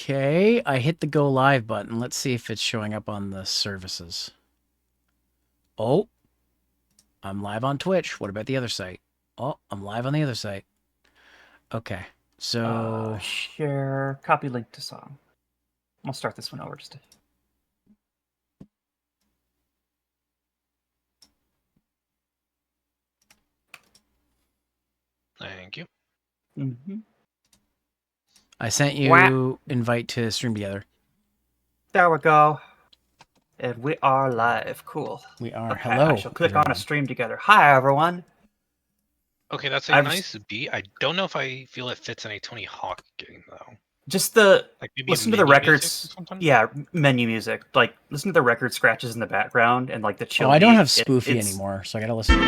Okay, I hit the go live button. Let's see if it's showing up on the services. Oh, I'm live on Twitch. What about the other site? Oh, I'm live on the other site. Okay, so Share, copy link to song. I'll start this one over just. Thank you. I sent you invite to stream together. There we go. And we are live. Cool. We are. Okay, Hello. I shall click everyone. on a stream together. Hi, everyone. Okay, that's a nice beat. I don't know if I feel it fits in a Tony Hawk game though. Just the like maybe listen to the records. Yeah, menu music. Like listen to the record scratches in the background and like the chill. Oh, I don't have Spoofy anymore, so I gotta listen.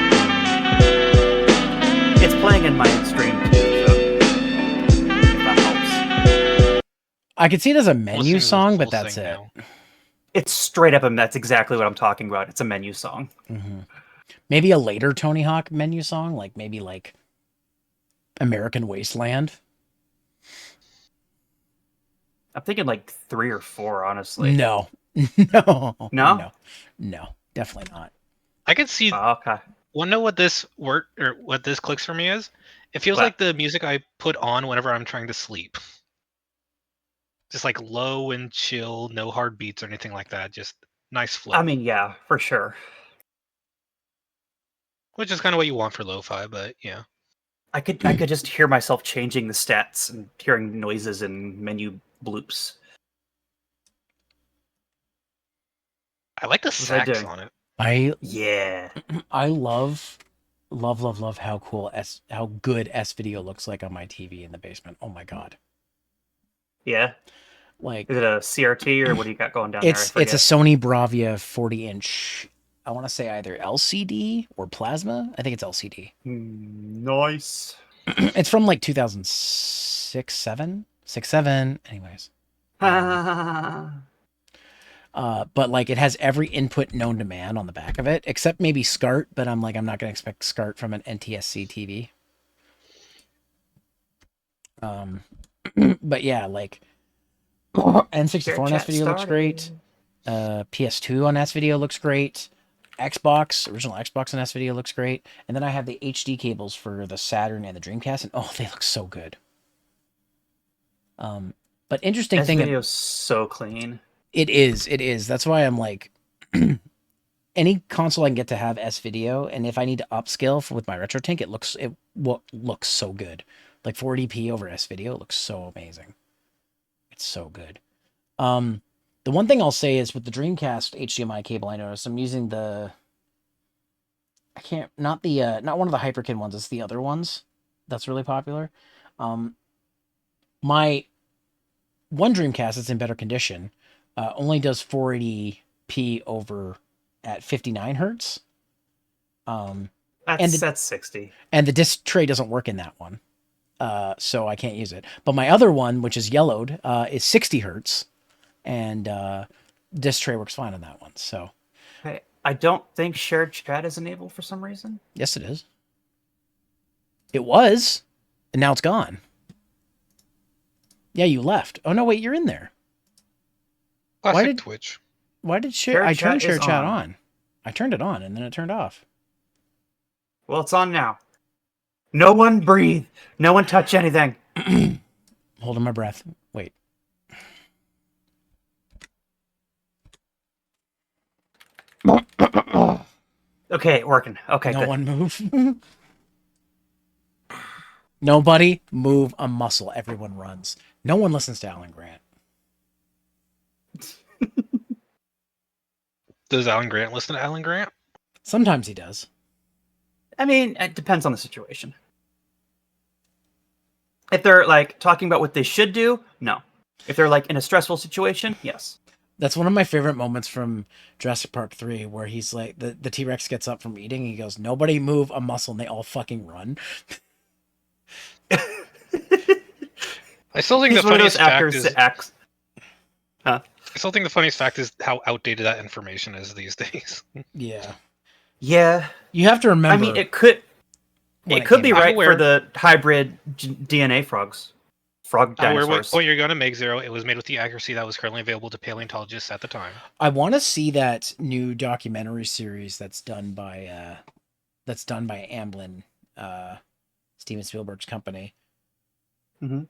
It's playing in my stream too, so if that helps. I could see it as a menu song, but that's it. Now. It's straight up, and that's exactly what I'm talking about. It's a menu song. Mm-hmm. Maybe a later Tony Hawk menu song, like maybe like American Wasteland. I'm thinking like 3 or 4, honestly. No, no, definitely not. I can see. Okay. Want to know what this work or what this clicks for me is? It feels like the music I put on whenever I'm trying to sleep. Just like low and chill, no hard beats or anything like that. Just nice flow. I mean, yeah, for sure. Which is kind of what you want for lo-fi, but yeah. I could just hear myself changing the stats and hearing noises and menu bloops. I like the sax on it. I love how cool how good S video looks like on my TV in the basement. Oh my god. Yeah. Like, is it a CRT or what do you got going down there? It's a Sony Bravia 40-inch. I want to say either LCD or plasma. I think it's LCD. Nice. It's from like 2006, 7, anyways. But like it has every input known to man on the back of it, except maybe SCART, but I'm like, I'm not going to expect SCART from an NTSC TV. But yeah, like N64 on S video looks great. PS2 on S video looks great. Original Xbox on S video looks great. And then I have the HD cables for the Saturn and the Dreamcast, and oh, they look so good. But interesting thing, S video's so clean. It is. That's why I'm like, any console I can get to have S video, and if I need to upscale with my RetroTink, it looks so good. Like 480p over S video, it looks so amazing. It's so good. The one thing I'll say is with the Dreamcast HDMI cable, I noticed I'm using not one of the Hyperkin ones, it's the other ones that's really popular. My one Dreamcast that's in better condition only does 480p over at 59 hertz. That's 60. And the disc tray doesn't work in that one. So I can't use it. But my other one, which is yellowed, is 60 hertz. And disc tray works fine on that one. So hey, I don't think shared chat is enabled for some reason. Yes, it is. It was, and now it's gone. Yeah, you left. Oh no, wait, you're in there. Why did Twitch? Why did I turned share chat on? I turned it on and then it turned off. Well, it's on now. No one breathe. No one touch anything. Holding my breath. Wait. Okay, working. Okay, no one move. Nobody move a muscle. Everyone runs. No one listens to Alan Grant. Does Alan Grant listen to Alan Grant? Sometimes he does. I mean, it depends on the situation. If they're like talking about what they should do, no. If they're like in a stressful situation, yes. That's one of my favorite moments from Jurassic Park 3, where he's like, the T-Rex gets up from eating, and he goes, nobody move a muscle, and they all fucking run. I still think the funniest fact is... I still think the funniest fact is how outdated that information is these days. Yeah. Yeah. You have to remember... I mean, it could be right for the hybrid DNA frogs. Frog Where dinosaurs. what you're going to make, Zero, it was made with the accuracy that was currently available to paleontologists at the time. I want to see that new documentary series that's done by Amblin, Steven Spielberg's company, Mhm.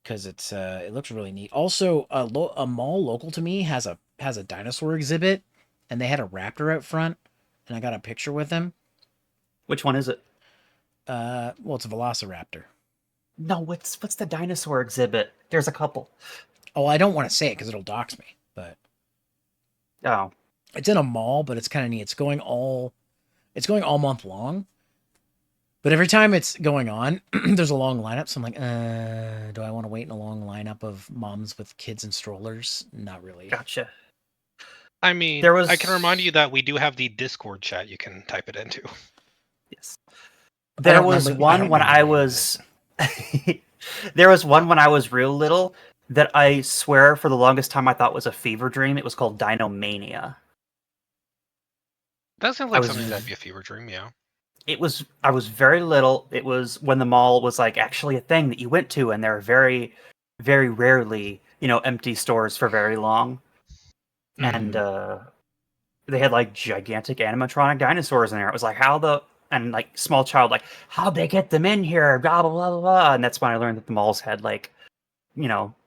because it looks really neat. Also, a mall local to me has a dinosaur exhibit, and they had a raptor out front, and I got a picture with him. Which one is it? Well, it's a velociraptor. No, what's the dinosaur exhibit? There's a couple. Oh, I don't want to say it because it'll dox me, but Oh, it's in a mall, but it's kind of neat. It's going all month long. But every time it's going on, there's a long lineup. So I'm like, do I want to wait in a long lineup of moms with kids and strollers? Not really. gotcha. I mean, There was. I can remind you that we do have the Discord chat you can type it into. Yes. There was I one don't when remember I the name of was. There was one when I was real little that I swear for the longest time I thought was a fever dream. It was called Dinomania. That sounds I like was something that'd be a fever dream, yeah. I was very little. It was when the mall was like actually a thing that you went to, and there were very, very rarely, empty stores for very long. And they had like gigantic animatronic dinosaurs in there. It was like and like small child, like, how'd they get them in here? Blah blah blah blah blah. And that's when I learned that the malls had like,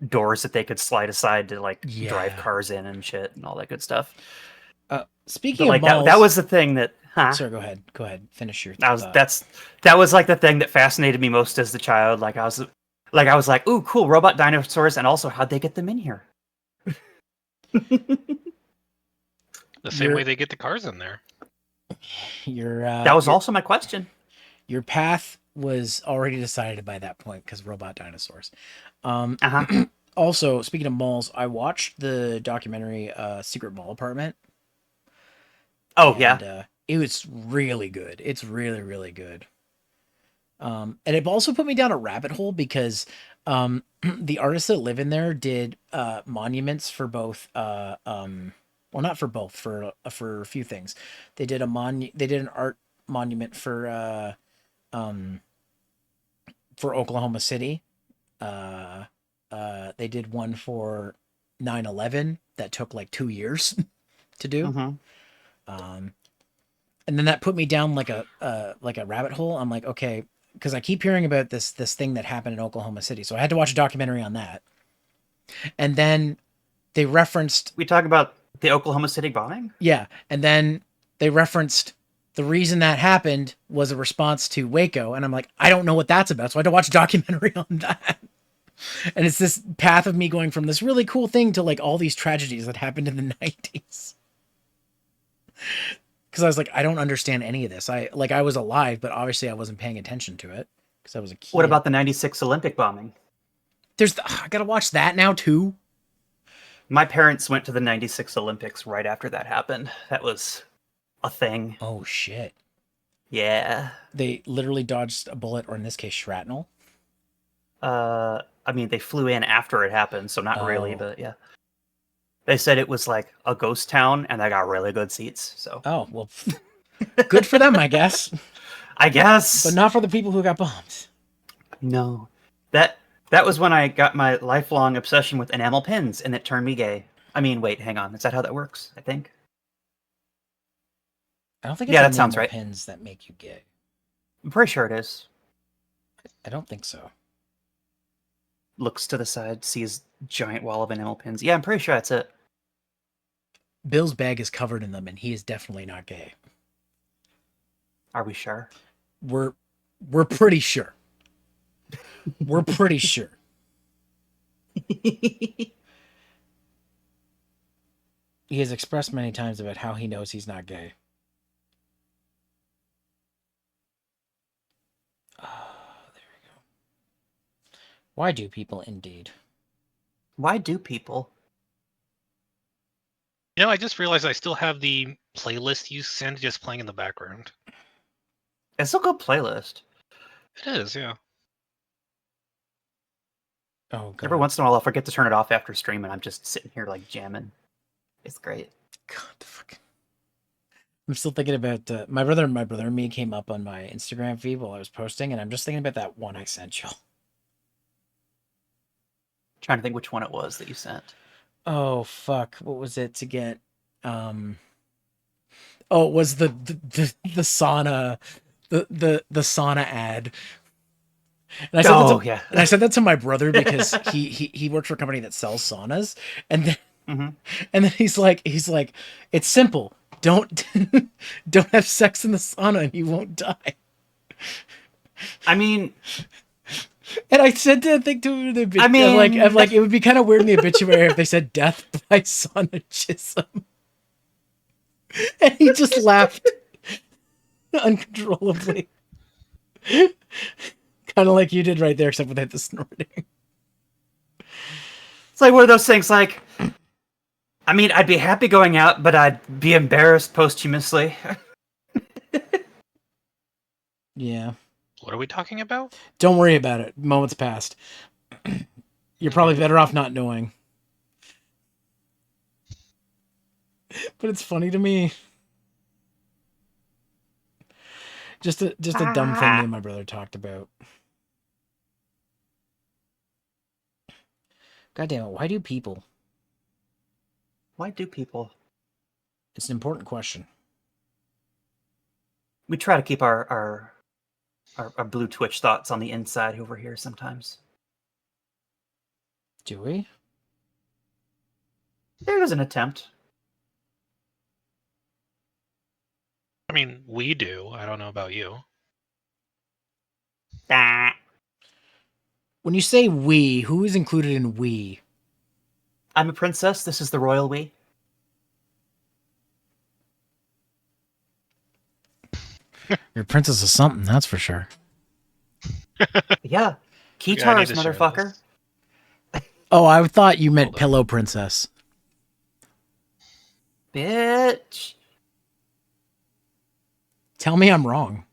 doors that they could slide aside to like drive Yeah. cars in and shit and all that good stuff. Speaking But like of malls, that was the thing that Sorry, go ahead. Go ahead. Finish your That was thought. that was like the thing that fascinated me most as the child. I was like, ooh, cool, robot dinosaurs, and also how'd they get them in here? The same way they get the cars in there. That was also my question. Your path was already decided by that point because robot dinosaurs. Uh-huh. Also, speaking of malls, I watched the documentary Secret Mall Apartment. Oh, yeah. It was really good. It's really, really good. And it also put me down a rabbit hole because the artists that live in there did monuments for both well, not for both, for a few things. They did an art monument for Oklahoma City. They did one for 9/11 that took like 2 years to do. Mm-hmm. And then that put me down like a rabbit hole. I'm like, okay, because I keep hearing about this thing that happened in Oklahoma City, so I had to watch a documentary on that. And then they referenced We talk about the Oklahoma City bombing? Yeah, and then they referenced the reason that happened was a response to Waco, and I'm like, I don't know what that's about, so I had to watch a documentary on that. And it's this path of me going from this really cool thing to like all these tragedies that happened in the 90s. Because I was like, I don't understand any of this. I was alive, but obviously I wasn't paying attention to it because I was a kid. What about the 96 Olympic bombing? I gotta watch that now too. My parents went to the 96 Olympics right after that happened. That was a thing. Oh shit. Yeah. They literally dodged a bullet, or in this case, shrapnel. I mean, they flew in after it happened, so not really, Oh. but yeah. They said it was like a ghost town, and they got really good seats. So. Oh well, good for them, I guess. I guess, But not for the people who got bombed. No, that was when I got my lifelong obsession with enamel pins, and it turned me gay. I mean, wait, hang on. Is that how that works? I think. I don't think it's that sounds right. pins that make you gay. I'm pretty sure it is. I don't think so. Looks to the side, sees giant wall of enamel pins. Yeah, I'm pretty sure that's it. Bill's bag is covered in them, and he is definitely not gay. Are we sure? We're pretty sure. We're pretty sure. He has expressed many times about how he knows he's not gay. There we go. Why do people indeed? Why do people? I just realized I still have the playlist you sent just playing in the background. It's a good playlist. It is, yeah. Oh god. Every once in a while, I'll forget to turn it off after stream, and I'm just sitting here like jamming. It's great. God, the fucking. I'm still thinking about my brother and me came up on my Instagram feed while I was posting, and I'm just thinking about that one I sent y'all. Trying to think which one it was that you sent. Oh fuck! What was it to get? Oh, it was the sauna, the sauna ad. And I said that to, yeah. and I said that to my brother because he works for a company that sells saunas, and then and then he's like, it's simple. Don't don't have sex in the sauna and you won't die. I mean, And I said to think to the I mean, I'm like, it would be kind of weird in the obituary if they said death by sonachism. And he just laughed uncontrollably. Kind of like you did right there, except without the snorting. it's like one of those things. Like, I mean, I'd be happy going out, but I'd be embarrassed posthumously. Yeah. What are we talking about? Don't worry about it. Moments passed. You're probably better off not knowing. But it's funny to me. Just a dumb thing me and my brother talked about. God damn it, why do people? Why do people? It's an important question. We try to keep our blue Twitch thoughts on the inside over here sometimes. Do we? There was an attempt. I mean, we do. I don't know about you. Ah. When you say we, who is included in we? I'm a princess. This is the royal we. You're a princess of something, that's for sure. Yeah. Yeah, I need Keytars, to share motherfucker. this. Oh, I thought you meant Hold on. pillow princess. Bitch. Tell me I'm wrong.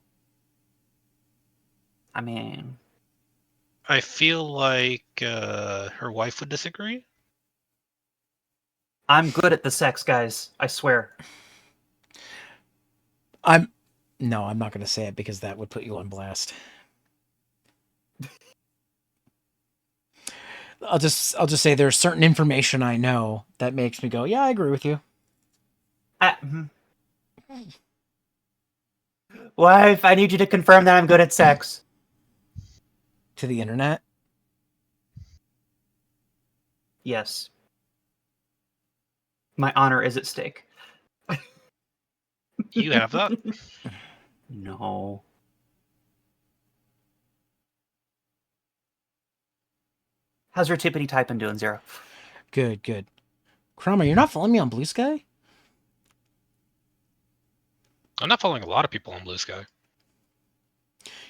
I mean, I feel like her wife would disagree. I'm good at the sex, guys. I swear. No, I'm not going to say it because that would put you on blast. I'll just say there's certain information I know that makes me go, yeah, I agree with you. Wife, I need you to confirm that I'm good at sex. To the internet. Yes. My honor is at stake. You have that? No. How's your tippity typing doing, Zero? Good, good. Chroma, you're not following me on Blue Sky? I'm not following a lot of people on Blue Sky.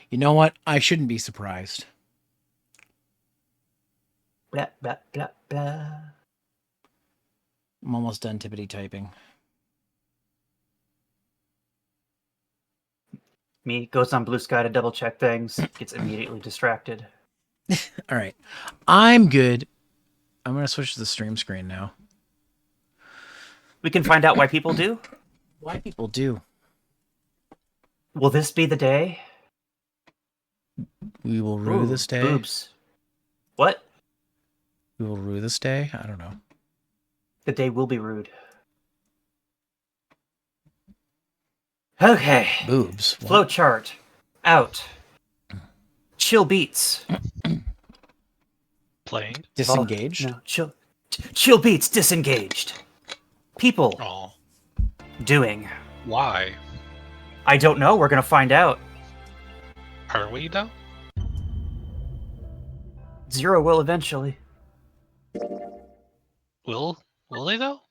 You know what? I shouldn't be surprised. Blah, blah, blah, blah. I'm almost done tippity typing. Me goes on Blue Sky to double check things, gets immediately distracted. All right. I'm good. I'm going to switch to the stream screen now. We can find out why people do. Why people do. Will this be the day? We will rue Ooh, this day. Boobs. What? We will rue this day. I don't know. The day will be rude. Okay. Boobs. Flow chart. Out. Chill beats. Playing? Disengaged. No, chill beats disengaged. People Oh, doing. why? I don't know. We're gonna find out. Are we though? Zero will eventually. Will they though?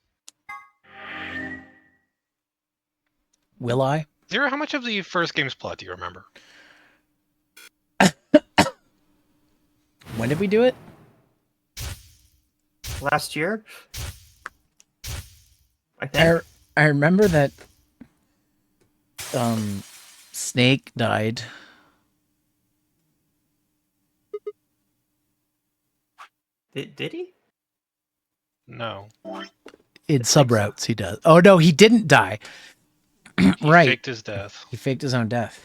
Will I? Zero, how much of the first game's plot do you remember? When did we do it? Last year, I think. I remember that Snake died. Did he? No. In subroutes, he does. Oh no, he didn't die. He Right. faked his death. He faked his own death.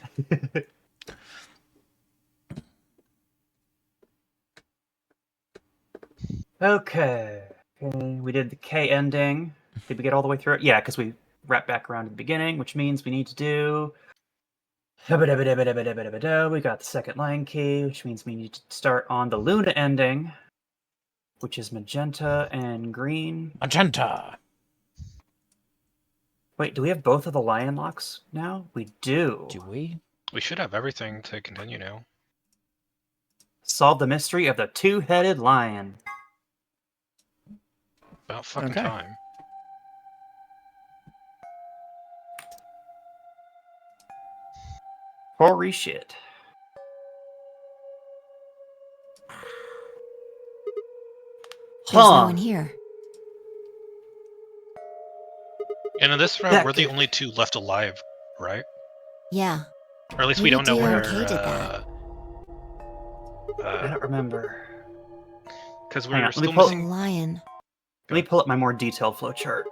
Okay. Okay. We did the K ending. Did we get all the way through it? Yeah, because we wrapped back around to the beginning, which means we need to do. We got the second line key, which means we need to start on the Luna ending, which is magenta and green. Magenta. Wait, do we have both of the lion locks now? We do. Do we? We should have everything to continue now. Solve the mystery of the two-headed lion. About fucking Okay. time. Holy shit. There's no one here. And in this round, That we're the could- only two left alive, right? Yeah. Or at least we Maybe don't know where. DMK did that. I don't remember. Because Hang on, we're let me still pull- A missing. lion. Let me pull up my more detailed flowchart.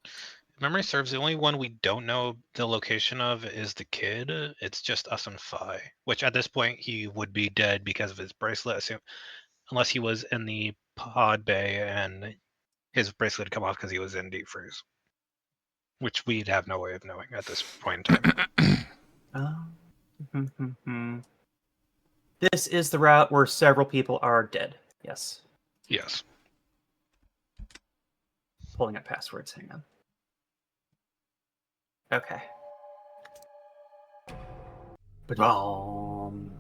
If memory serves, the only one we don't know the location of is the kid. It's just us and Phi. Which at this point he would be dead because of his bracelet, unless he was in the pod bay and his bracelet had come off because he was in deep freeze. Which we'd have no way of knowing at this point in time. This is the route where several people are dead. Yes. Yes. Pulling up passwords. Hang on. Okay. Ba-dum.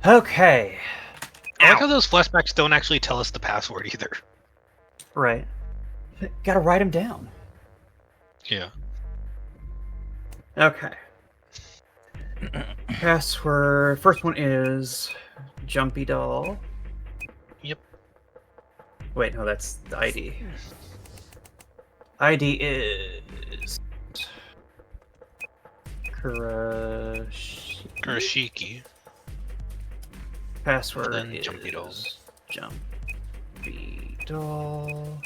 Okay. I like Ow. how those flashbacks don't actually tell us the password either. Right. Gotta write them down. Yeah. Okay. Password. First one is Jumpy Doll. Yep. Wait, no, that's the ID. ID is Kurashiki. Password And then is Jumpy Doll. Jumpy Doll.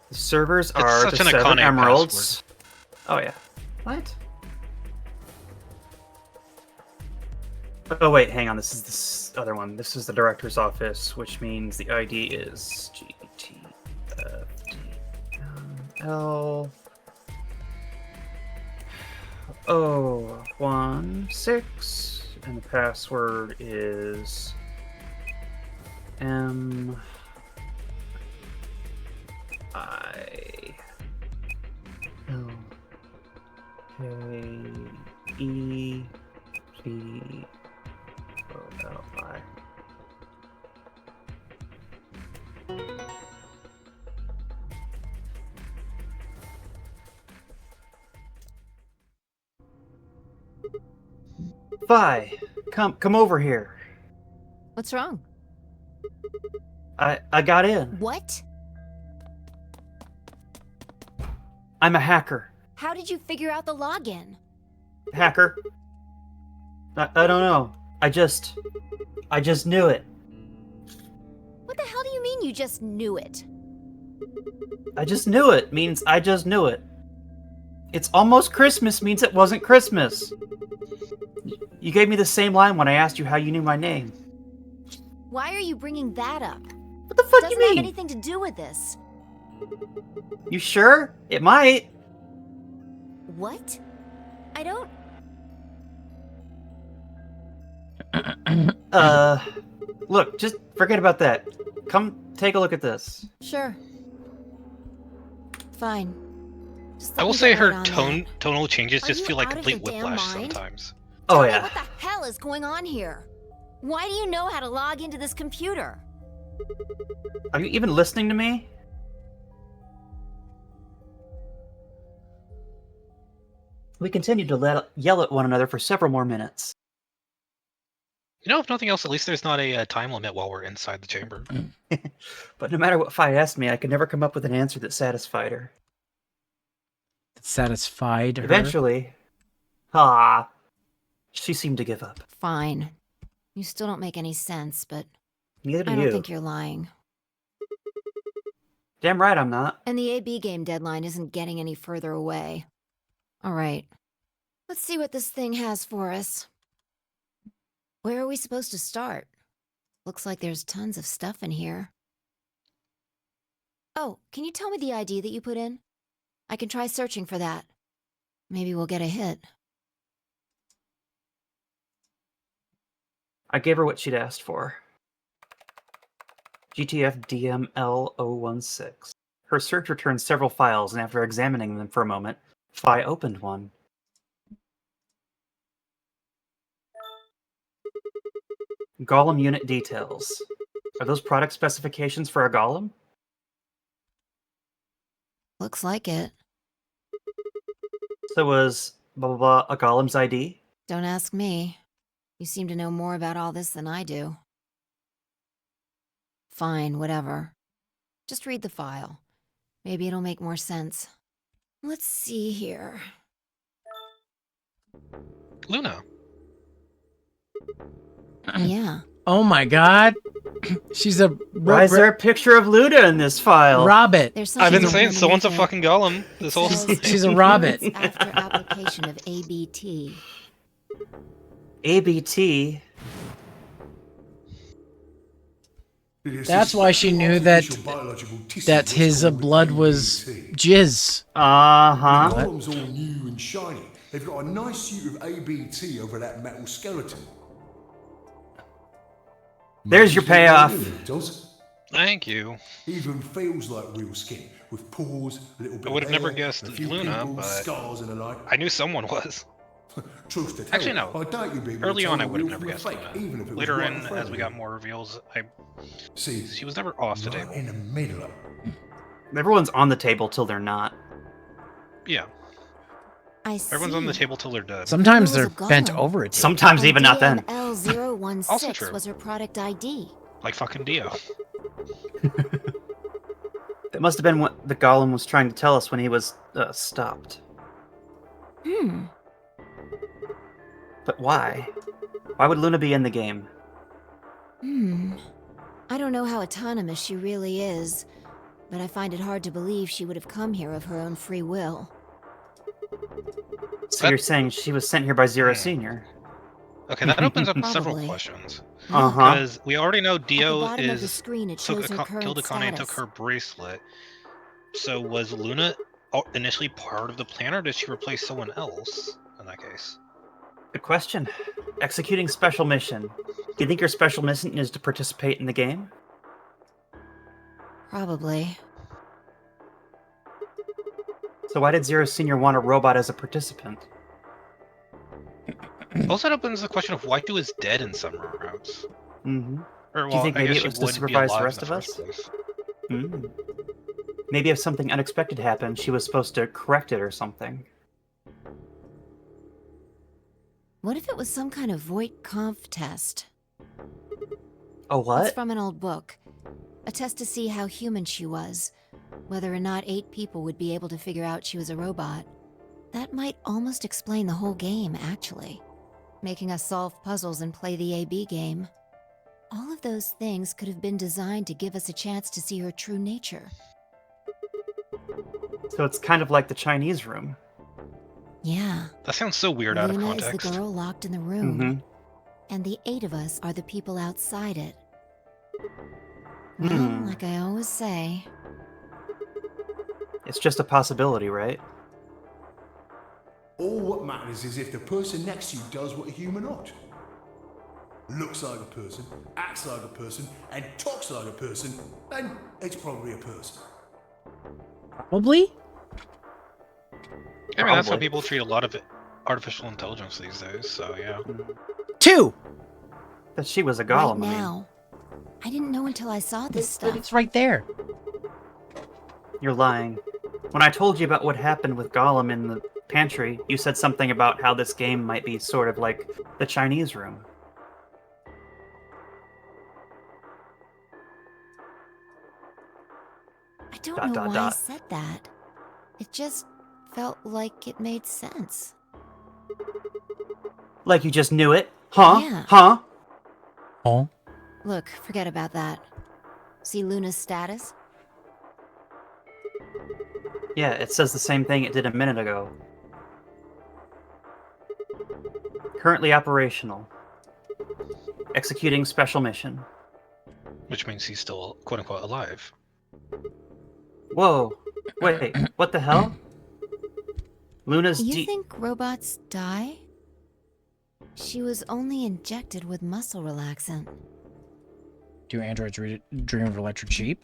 The servers It's are such the an 7 iconic emeralds. Oh yeah. What? Oh wait, hang on. This is this other one. This is the director's office, which means the ID is GTFDL 016, and the password is M I L K E G O L I. Vi, come over here. What's wrong? I got in. What? I'm a hacker. How did you figure out the login? Hacker. I don't know. I just knew it. What the hell do you mean you just knew it? I just knew it means I just knew it. It's almost Christmas means it wasn't Christmas. You gave me the same line when I asked you how you knew my name. Why are you bringing that up? What the fuck Doesn't you mean? have anything to do with this. You sure? It might. What? I don't. Look, just forget about that. Come take a look at this. Sure. Fine. Just I let will me say get her right on that. tonal changes Are just you feel like out of complete your damn whiplash mind? sometimes. Oh Tell me yeah. what the hell is going on here? Why do you know how to log into this computer? Are you even listening to me? We continued to yell at one another for several more minutes. You know, if nothing else, at least there's not a time limit while we're inside the chamber. But no matter what Fi asked me, I could never come up with an answer that satisfied her. Satisfied her. Eventually, she seemed to give up. Fine. You still don't make any sense, but Neither do I you. don't think you're lying. Damn right I'm not. And the AB game deadline isn't getting any further away. All right. Let's see what this thing has for us. Where are we supposed to start? Looks like there's tons of stuff in here. Oh, can you tell me the ID that you put in? I can try searching for that. Maybe we'll get a hit. I gave her what she'd asked for. GTF DML016. Her search returned several files, and after examining them for a moment, Phi opened one. Golem unit details. Are those product specifications for a golem? Looks like it. So was blah blah blah a golem's ID? Don't ask me. You seem to know more about all this than I do. Fine, whatever. Just read the file. Maybe it'll make more sense. Let's see here. Luna. Yeah. Oh my god. She's a Why is there a picture of Luna in this file? Rabbit. There's I've been something saying underneath someone's a it. fucking golem this whole Says thing. She's a rabbit. after application of ABT. ABT. That's why she knew that his blood was jizz. Uh-huh. What? Golem's all new and shiny. They've got a nice suit of ABT over that metal skeleton. There's your payoff. It does. Thank you. Even feels like real skin, with pores, a little bit I would have of never hair, guessed a few Luna, pimples, but scars and the like. I knew someone was. Truth to tell, Actually, no. I doubt you'd be able Early to on, tell I would have real never from a guessed fake, Luna. even if it was Later right in, in front as of we you. got more reveals, See, she was never off the right table. in the middle of Everyone's on the table till they're not. Yeah, I see. everyone's on the table till they're dead. Sometimes There they're was a bent golem. over it. Sometimes even not then. DML016 Also true. was her product ID. Like fucking Dio. That must have been what the golem was trying to tell us when he was stopped. But why? Why would Luna be in the game? I don't know how autonomous she really is, but I find it hard to believe she would have come here of her own free will. So That- you're saying she was sent here by Zero Hmm. Senior? Okay, that opens up several Probably. questions. Uh-huh. Because we already know At the Dio bottom of the is screen, it took shows her current killed Akane and took status. her bracelet. So was Luna initially part of the plan, or did she replace someone else in that case? Good question. Executing special mission. Do you think your special mission is to participate in the game? Probably. So why did Zero Senior want a robot as a participant? Also, it opens the question of why Dio is dead in some routes. Mm-hmm. Or, Do you well, think I maybe guess it she was to wouldn't be supervise the alive rest in of first us? place. Maybe if something unexpected happened, she was supposed to correct it or something. What if it was some kind of Voight-Kampff test? Oh, It's what? from an old book. A test to see how human she was. Whether or not 8 people would be able to figure out she was a robot. That might almost explain the whole game, actually. Making us solve puzzles and play the AB game. All of those things could have been designed to give us a chance to see her true nature. So it's kind of like the Chinese room. Yeah. That sounds so weird out of Luna is context. the girl locked in the room. Mm-hmm. And the 8 of us are the people outside it. Well, Hmm. like I always say, It's just a possibility, right? all what matters is if the person next to you does what a human ought. Looks like a person, acts like a person, and talks like a person, then it's probably a person. Probably? I mean, that's how Probably. people treat a lot of artificial intelligence these days, so yeah. 2. That she was a right golem. I mean. now. I didn't know until I saw this stuff. It's right there. You're lying. When I told you about what happened with Gollum in the pantry, you said something about how this game might be sort of like the Chinese room. I don't Dot, know dot, why I dot. said that. It just felt like it made sense. Like you just knew it? Huh? Yeah. Huh? Oh. Look, forget about that. See Luna's status? Yeah, it says the same thing it did a minute ago. Currently operational. Executing special mission. Which means he's still quote unquote alive. Whoa. Wait, what the hell? Luna's You think robots die? She was only injected with muscle relaxant. Do androids dream of electric sheep?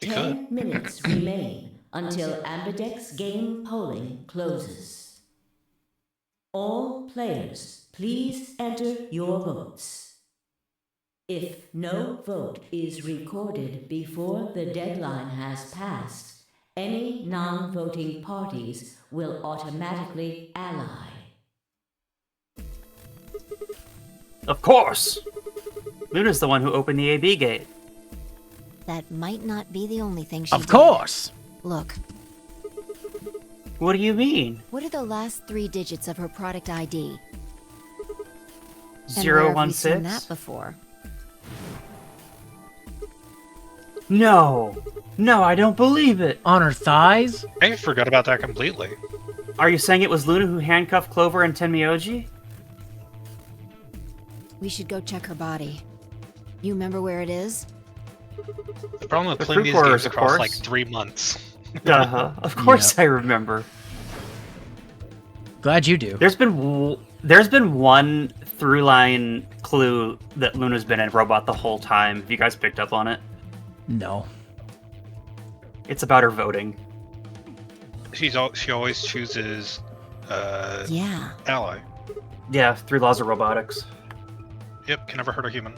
It 10 minutes remain until Ambidex game polling closes. All players, please enter your votes. If no vote is recorded before the deadline has passed, any non-voting parties will automatically ally. Of course! Luna's the one who opened the AB gate. That might not be the only thing she Of did. course! Look, What do you mean? what are the last 3 digits of her product ID? And where have we seen 016? that before? No! No, I don't believe it! On her thighs? I forgot about that completely. Are you saying it was Luna who handcuffed Clover and Tenmyoji? We should go check her body. You remember where it is? The problem with The playing fruit these quarters, games of across course. like 3 months. Of course I remember. Glad you do. There's been one through line clue that Luna's been a robot the whole time. Have you guys picked up on it? No. It's about her voting. She always chooses Yeah. ally. Yeah, through laws of robotics. Yep, can never hurt a human.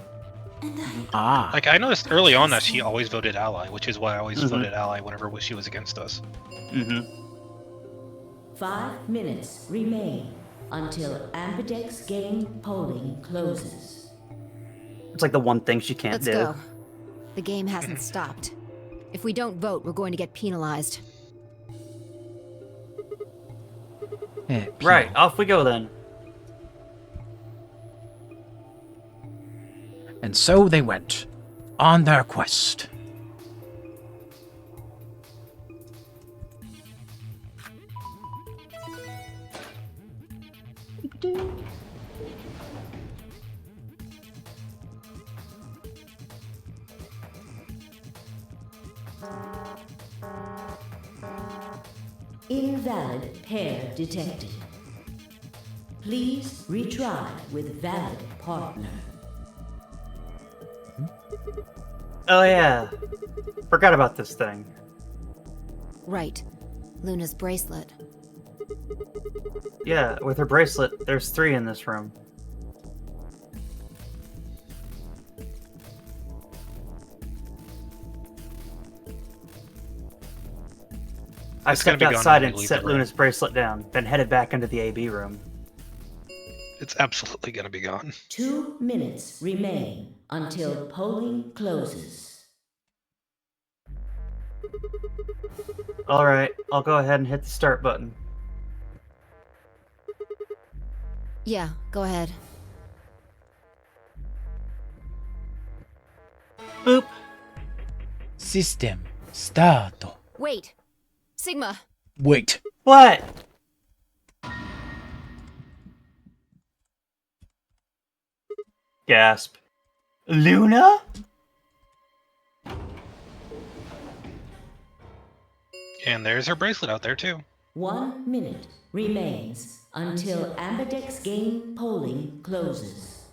Ah. Like I noticed early on that she always voted ally, which is why I always voted ally whenever she was against us. Mm-hmm. 5 minutes remain until Ambidex game polling closes. It's like the one thing she can't Let's do. go. The game hasn't stopped. If we don't vote, we're going to get penalized. Right, off we go then. And so they went on their quest. Invalid pair detected. Please retry with valid partner. Oh yeah. Forgot about this thing. Right. Luna's bracelet. Yeah, with her bracelet, there's 3 in this room. I It's gonna stepped be gone outside when and we leave set the room. Luna's bracelet down, then headed back into the AB room. It's absolutely gonna be gone. 2 minutes remain until polling closes. Alright, I'll go ahead and hit the start button. Yeah, go ahead. Boop. System starto. Wait! Sigma! Wait. What? Gasp. Luna? And there's her bracelet out there too. 1 minute remains until Ambidex game polling closes.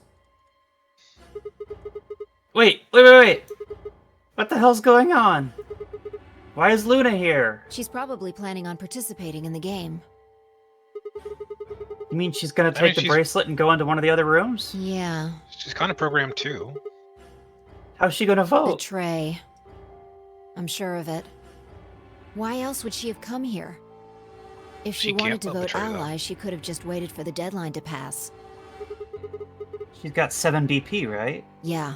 Wait. What the hell's going on? Why is Luna here? She's probably planning on participating in the game. You mean she's gonna I mean, take the she's- bracelet and go into one of the other rooms? Yeah. She's kind of programmed too. How's she gonna vote? Betray. I'm sure of it. Why else would she have come here? If she She can't wanted to vote vote betray, though. ally, she could have just waited for the deadline to pass. She's got 7 BP, right? Yeah.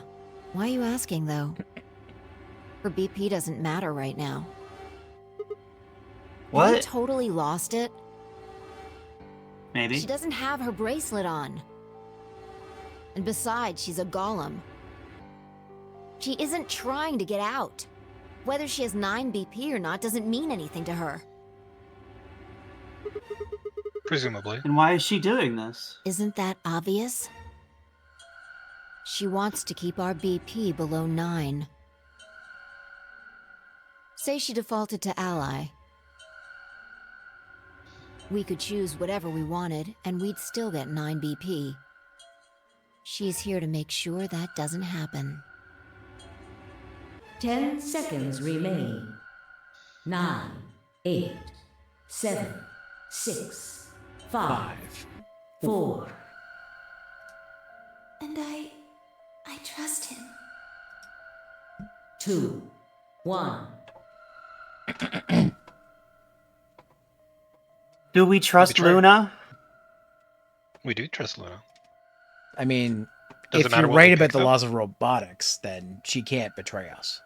Why are you asking, though? Her BP doesn't matter right now. Have you What? totally lost it? Maybe. She doesn't have her bracelet on. And besides, she's a golem. She isn't trying to get out. Whether she has 9 BP or not doesn't mean anything to her. Presumably. And why is she doing this? Isn't that obvious? She wants to keep our BP below 9. Say she defaulted to ally. We could choose whatever we wanted, and we'd still get 9 BP. She's here to make sure that doesn't happen. 10 seconds remain. 9, 8, 7, 6, 5, 4. And I trust him. 2, 1. Do we trust Betrayed. Luna? We do trust Luna. I mean, Doesn't if matter you're what right we about picked the up. laws of robotics, then she can't betray us.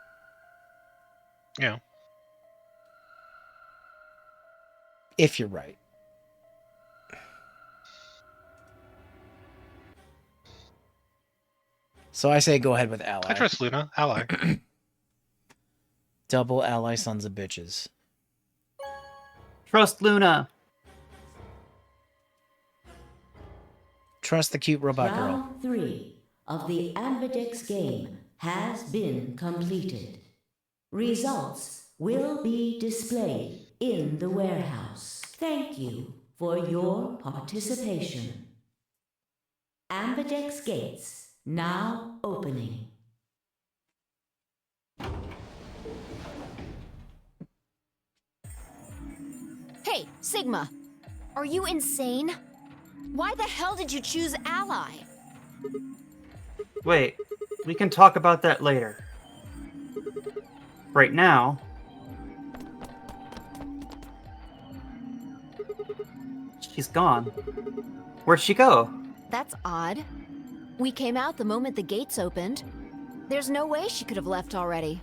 Yeah. If you're right. So I say go ahead with ally. I trust Luna. Ally. Double ally sons of bitches. Trust Luna. Trust the cute robot girl. Round 3 of the Ambidex game has been completed. Results will be displayed in the warehouse. Thank you for your participation. Ambidex gates now opening. Hey, Sigma! Are you insane? Why the hell did you choose ally? Wait, we can talk about that later. Right now... she's gone. Where'd she go? That's odd. We came out the moment the gates opened. There's no way she could have left already.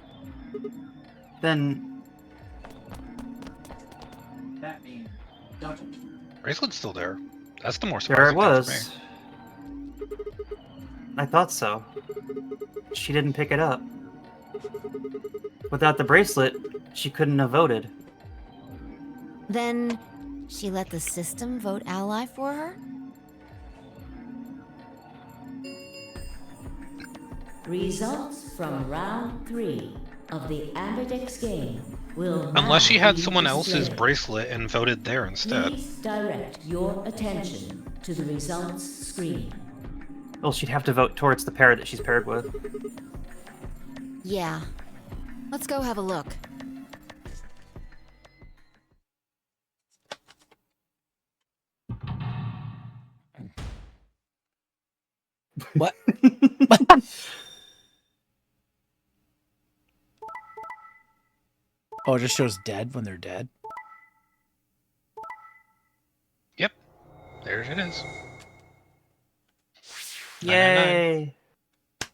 Then... That means Bracelet's still there. That's the more there surprising it thing for was. me. I thought so. She didn't pick it up. Without the bracelet, she couldn't have voted. Then she let the system vote ally for her? Results from round 3 of the Ambidex game will Unless she now had be someone else's displayed. bracelet and voted there instead. Please direct your attention to the results screen. Well, she'd have to vote towards the pair that she's paired with. Yeah. Let's go have a look. What? Oh, it just shows dead when they're dead? Yep. There it is. Yay!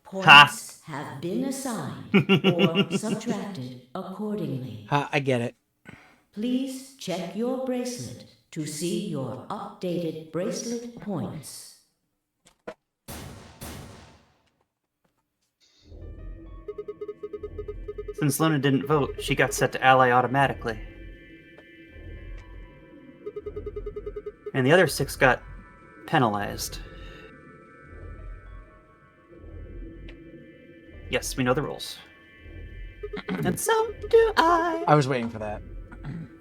Points have been assigned or subtracted accordingly. Ha, I get it. Please check your bracelet to see your updated bracelet points. Since Luna didn't vote, she got set to ally automatically. And the other 6 got penalized. Yes, we know the rules. And so do I. I was waiting for that.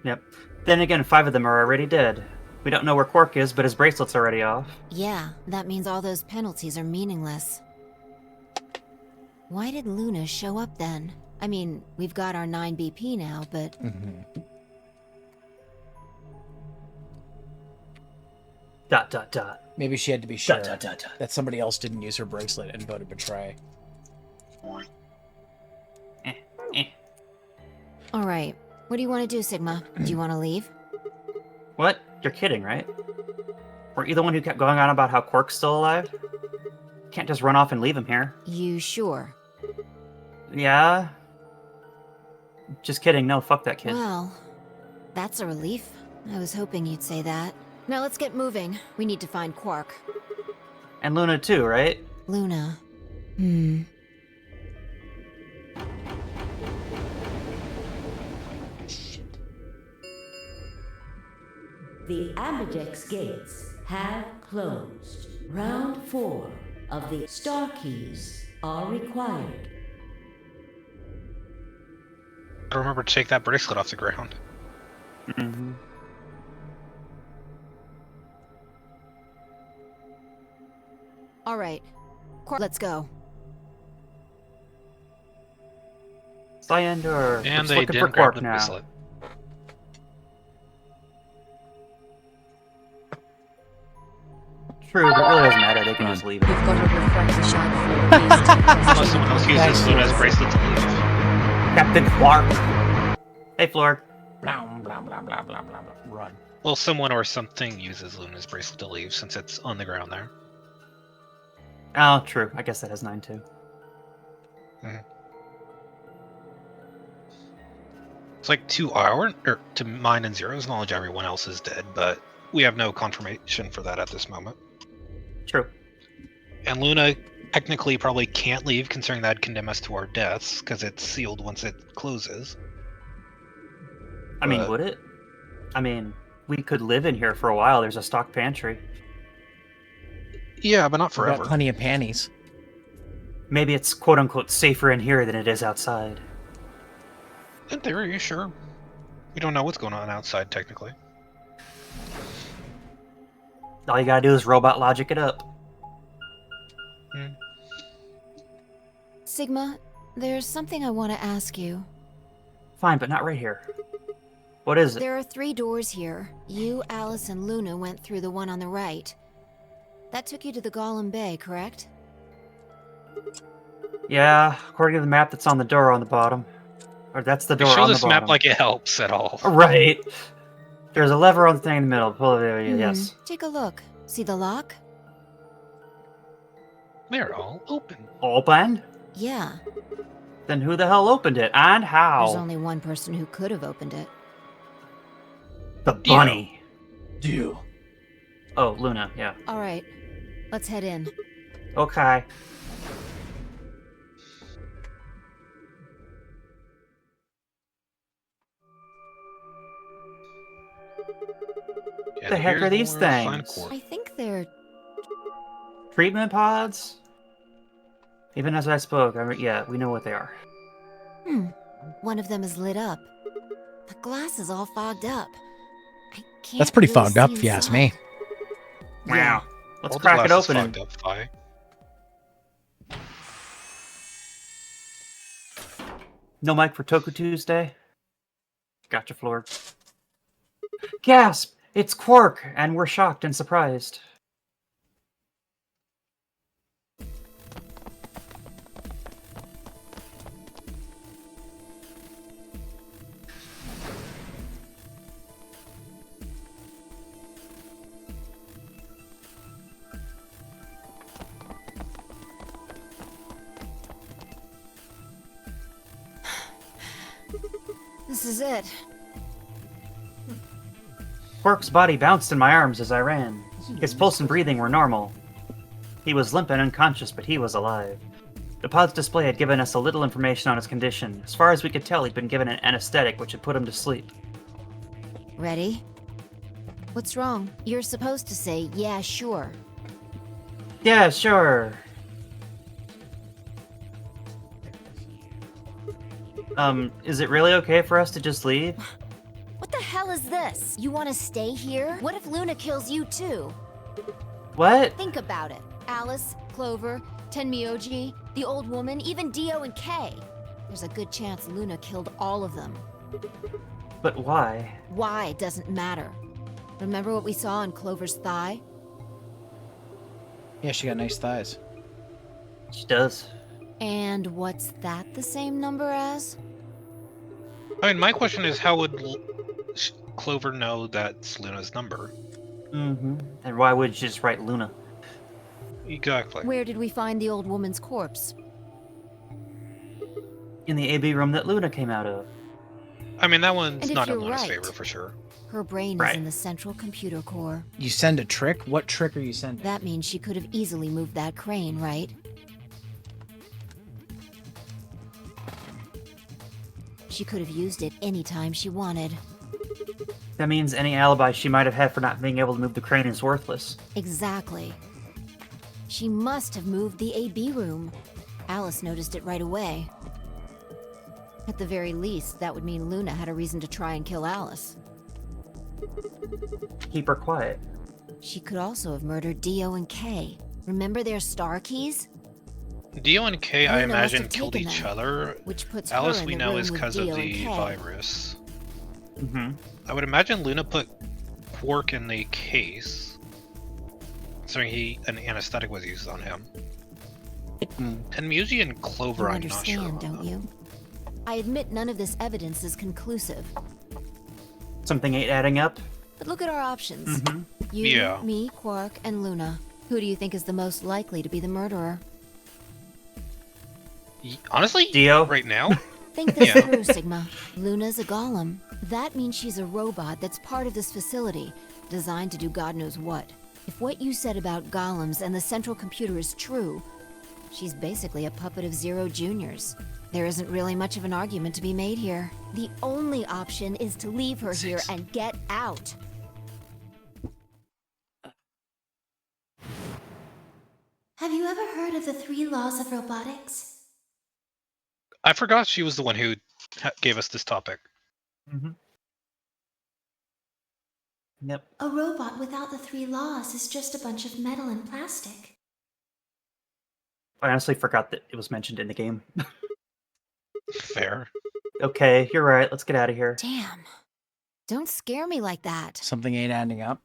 Yep. Then again, 5 of them are already dead. We don't know where Quark is, but his bracelet's already off. Yeah, that means all those penalties are meaningless. Why did Luna show up then? I mean, we've got our 9 BP now, but... Dot dot dot. Maybe she had to be sure Dot, dot, dot, dot. that somebody else didn't use her bracelet and voted betray. Alright, what do you want to do, Sigma? Do you want to leave? What? You're kidding, right? Weren't you the one who kept going on about how Quark's still alive? Can't just run off and leave him here. You sure? Yeah? Just kidding. No, fuck that kid. Well, that's a relief. I was hoping you'd say that. Now let's get moving. We need to find Quark. And Luna too, right? Luna. The Ambidex gates have closed. Round 4 of the star keys are required. I remember to take that bracelet off the ground. Mm-hmm. All right. Let's go. Cyander. And We're they looking for didn't grab Quark the now. bracelet. True, but it really doesn't matter. They can just leave it. You've got a refractor shard for at least 10 Unless questions. someone else Thanks, uses Luna's Lord. bracelet to leave. Captain Quark. Hey, Florg. Blah, blah, blah, blah, blah, blah, blah. Run. Well, someone or something uses Luna's bracelet to leave since it's on the ground there. Oh, true. I guess that has 9 too. It's like to mine and Zero's knowledge, everyone else is dead, but we have no confirmation for that at this moment. True. And Luna technically probably can't leave, considering that'd condemn us to our deaths, because it's sealed once it closes. I mean, But- would it? I mean, we could live in here for a while. There's a stock pantry. Yeah, but not We've forever. got plenty of panties. Maybe it's quote unquote safer in here than it is outside. In theory, sure. We don't know what's going on outside, technically. All you gotta do is robot logic it up. Sigma, there's something I want to ask you. Fine, but not right here. What is it? There are 3 doors here. You, Alice, and Luna went through the one on the right. That took you to the Golem Bay, correct? Yeah, according to the map that's on the door on the bottom. Or that's the door Show on the this bottom. map like it helps at all. Right. There's a lever on the thing in the middle. Pull it. Yes. Take a look. See the lock? They're all open. Open? Yeah. Then who the hell opened it? And how? There's only one person who could have opened it. The bunny. Do. Oh, Luna, yeah. All right. Let's head in. Okay. Yeah, The heck here's are these where we'll find things? Quark. I think they're... Treatment pods? Even as I spoke, yeah, we know what they are. One of them is lit up. The glass is all fogged up. I can't That's pretty really fogged up, see if you ask me. inside. Wow. Let's All the crack it glass is open and fogged up, Fi. no mic for Toku Tuesday? Gotcha, Florg. Gasp! It's Quark! And we're shocked and surprised. This is it. Quark's body bounced in my arms as I ran. His pulse and breathing were normal. He was limp and unconscious, but he was alive. The pod's display had given us a little information on his condition. As far as we could tell, he'd been given an anesthetic which had put him to sleep. Ready? What's wrong? You're supposed to say, yeah, sure. Yeah, sure. Is it really okay for us to just leave? What the hell is this? You want to stay here? What if Luna kills you too? What? Think about it. Alice, Clover, Tenmyoji, the old woman, even Dio and Kay. There's a good chance Luna killed all of them. But why? Why doesn't matter. Remember what we saw on Clover's thigh? Yeah, she got nice thighs. She does. And what's that the same number as? I mean, my question is, how would Clover know that's Luna's number? Mm-hmm. And why would you just write Luna? Exactly. Where did we find the old woman's corpse? In the AB room that Luna came out of. I mean, that one's And if not in you're Luna's right- favor for sure. Her brain Right. is in the central computer core. You send a trick? What trick are you sending? That means she could have easily moved that crane, right? She could have used it anytime she wanted. That means any alibi she might have had for not being able to move the crane is worthless. Exactly. She must have moved the AB room. Alice noticed it right away. At the very least, that would mean Luna had a reason to try and kill Alice. Keep her quiet. She could also have murdered Dio and Kay. Remember their star keys? Dio and Kay, I Luna must imagine, have killed taken each them, other. which puts Alice, her in we the know, room is with because of Dio and the Kay. virus. Mm-hmm. I would imagine Luna put Quark in the case, considering an anesthetic was used on him. And Musi and Clover, You I'm not sure understand, about. don't you? I admit none of this evidence is conclusive, Something ain't adding up. but look at our options. Mm-hmm. You, Yeah. me, Quark, and Luna. Who do you think is the most likely to be the murderer? Honestly, Dio? right now, Think this Yeah. through, Sigma. Luna's a golem. That means she's a robot that's part of this facility, designed to do God knows what. If what you said about golems and the central computer is true, she's basically a puppet of Zero Junior's. There isn't really much of an argument to be made here. The only option is to leave her here and get out. Have you ever heard of the 3 laws of robotics? I forgot she was the one who gave us this topic. Mm-hmm. Yep. A robot without the 3 laws is just a bunch of metal and plastic. I honestly forgot that it was mentioned in the game. Fair. Okay, you're right. Let's get out of here. Damn. Don't scare me like that. Something ain't adding up.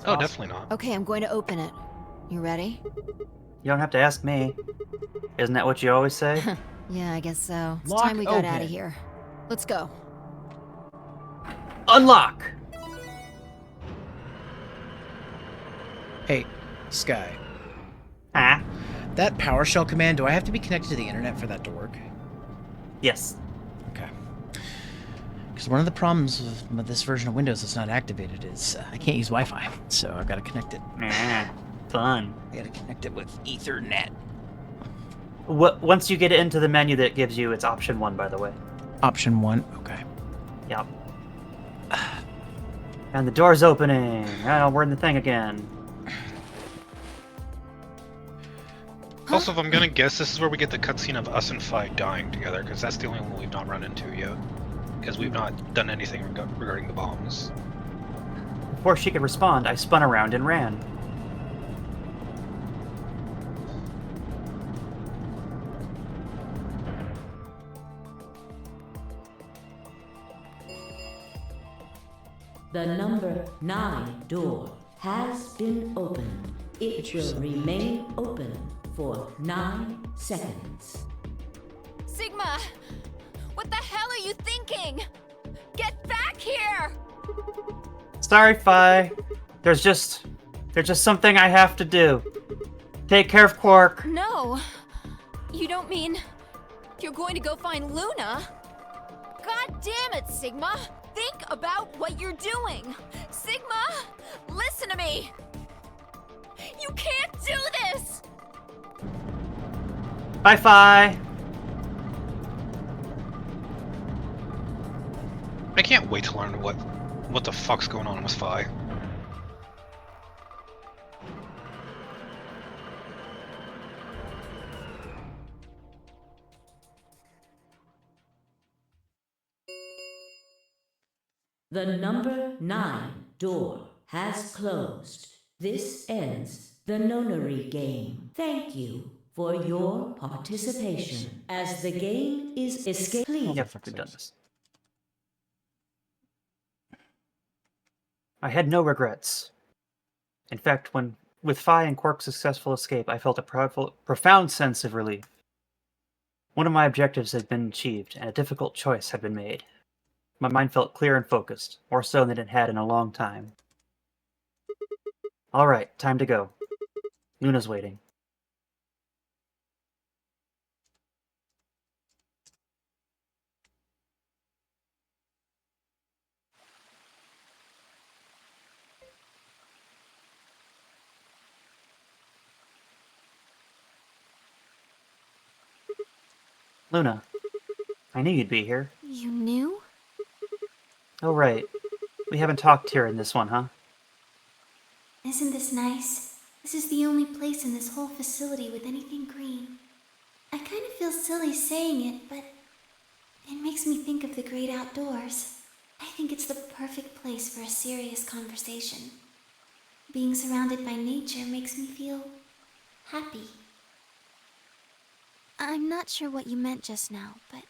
Oh, definitely not. Okay, I'm going to open it. You ready? You don't have to ask me. Isn't that what you always say? Yeah, I guess so. It's Lock time we got out open. of here. Let's go. Unlock! Hey, Sky. Ah? That PowerShell command, do I have to be connected to the internet for that to work? Yes. Okay. Because one of the problems with this version of Windows that's not activated is I can't use Wi-Fi, so I've got to connect it. Fun. I got to connect it with Ethernet. Once you get into the menu that gives you, it's option 1, by the way. Option 1, okay. Yep. And the door's opening. Oh, we're in the thing again. Also, if I'm gonna guess, this is where we get the cutscene of us and Fi dying together, because that's the only one we've not run into yet. Because we've not done anything regarding the bombs. Before she could respond, I spun around and ran. The number 9 door has been opened. It will remain open for 9 seconds. Sigma! What the hell are you thinking? Get back here! Sorry, Fi. There's just something I have to do. Take care of Quark. No! You don't mean you're going to go find Luna? God damn it, Sigma! Think about what you're doing! Sigma! Listen to me! You can't do this! Bye, Fi. I can't wait to learn what the fuck's going on with Fi. The number 9 door has closed. This ends the nonary game. Thank you for your participation. As the game is escape, please. Yep, we've done this. I had no regrets. In fact, with Fi and Quark's successful escape, I felt a profound sense of relief. One of my objectives had been achieved, and a difficult choice had been made. My mind felt clear and focused, more so than it had in a long time. All right, time to go. Luna's waiting. Luna, I knew you'd be here. You knew? Oh, right. We haven't talked here in this one, huh? Isn't this nice? This is the only place in this whole facility with anything green. I kind of feel silly saying it, but it makes me think of the great outdoors. I think it's the perfect place for a serious conversation. Being surrounded by nature makes me feel happy. I'm not sure what you meant just now, but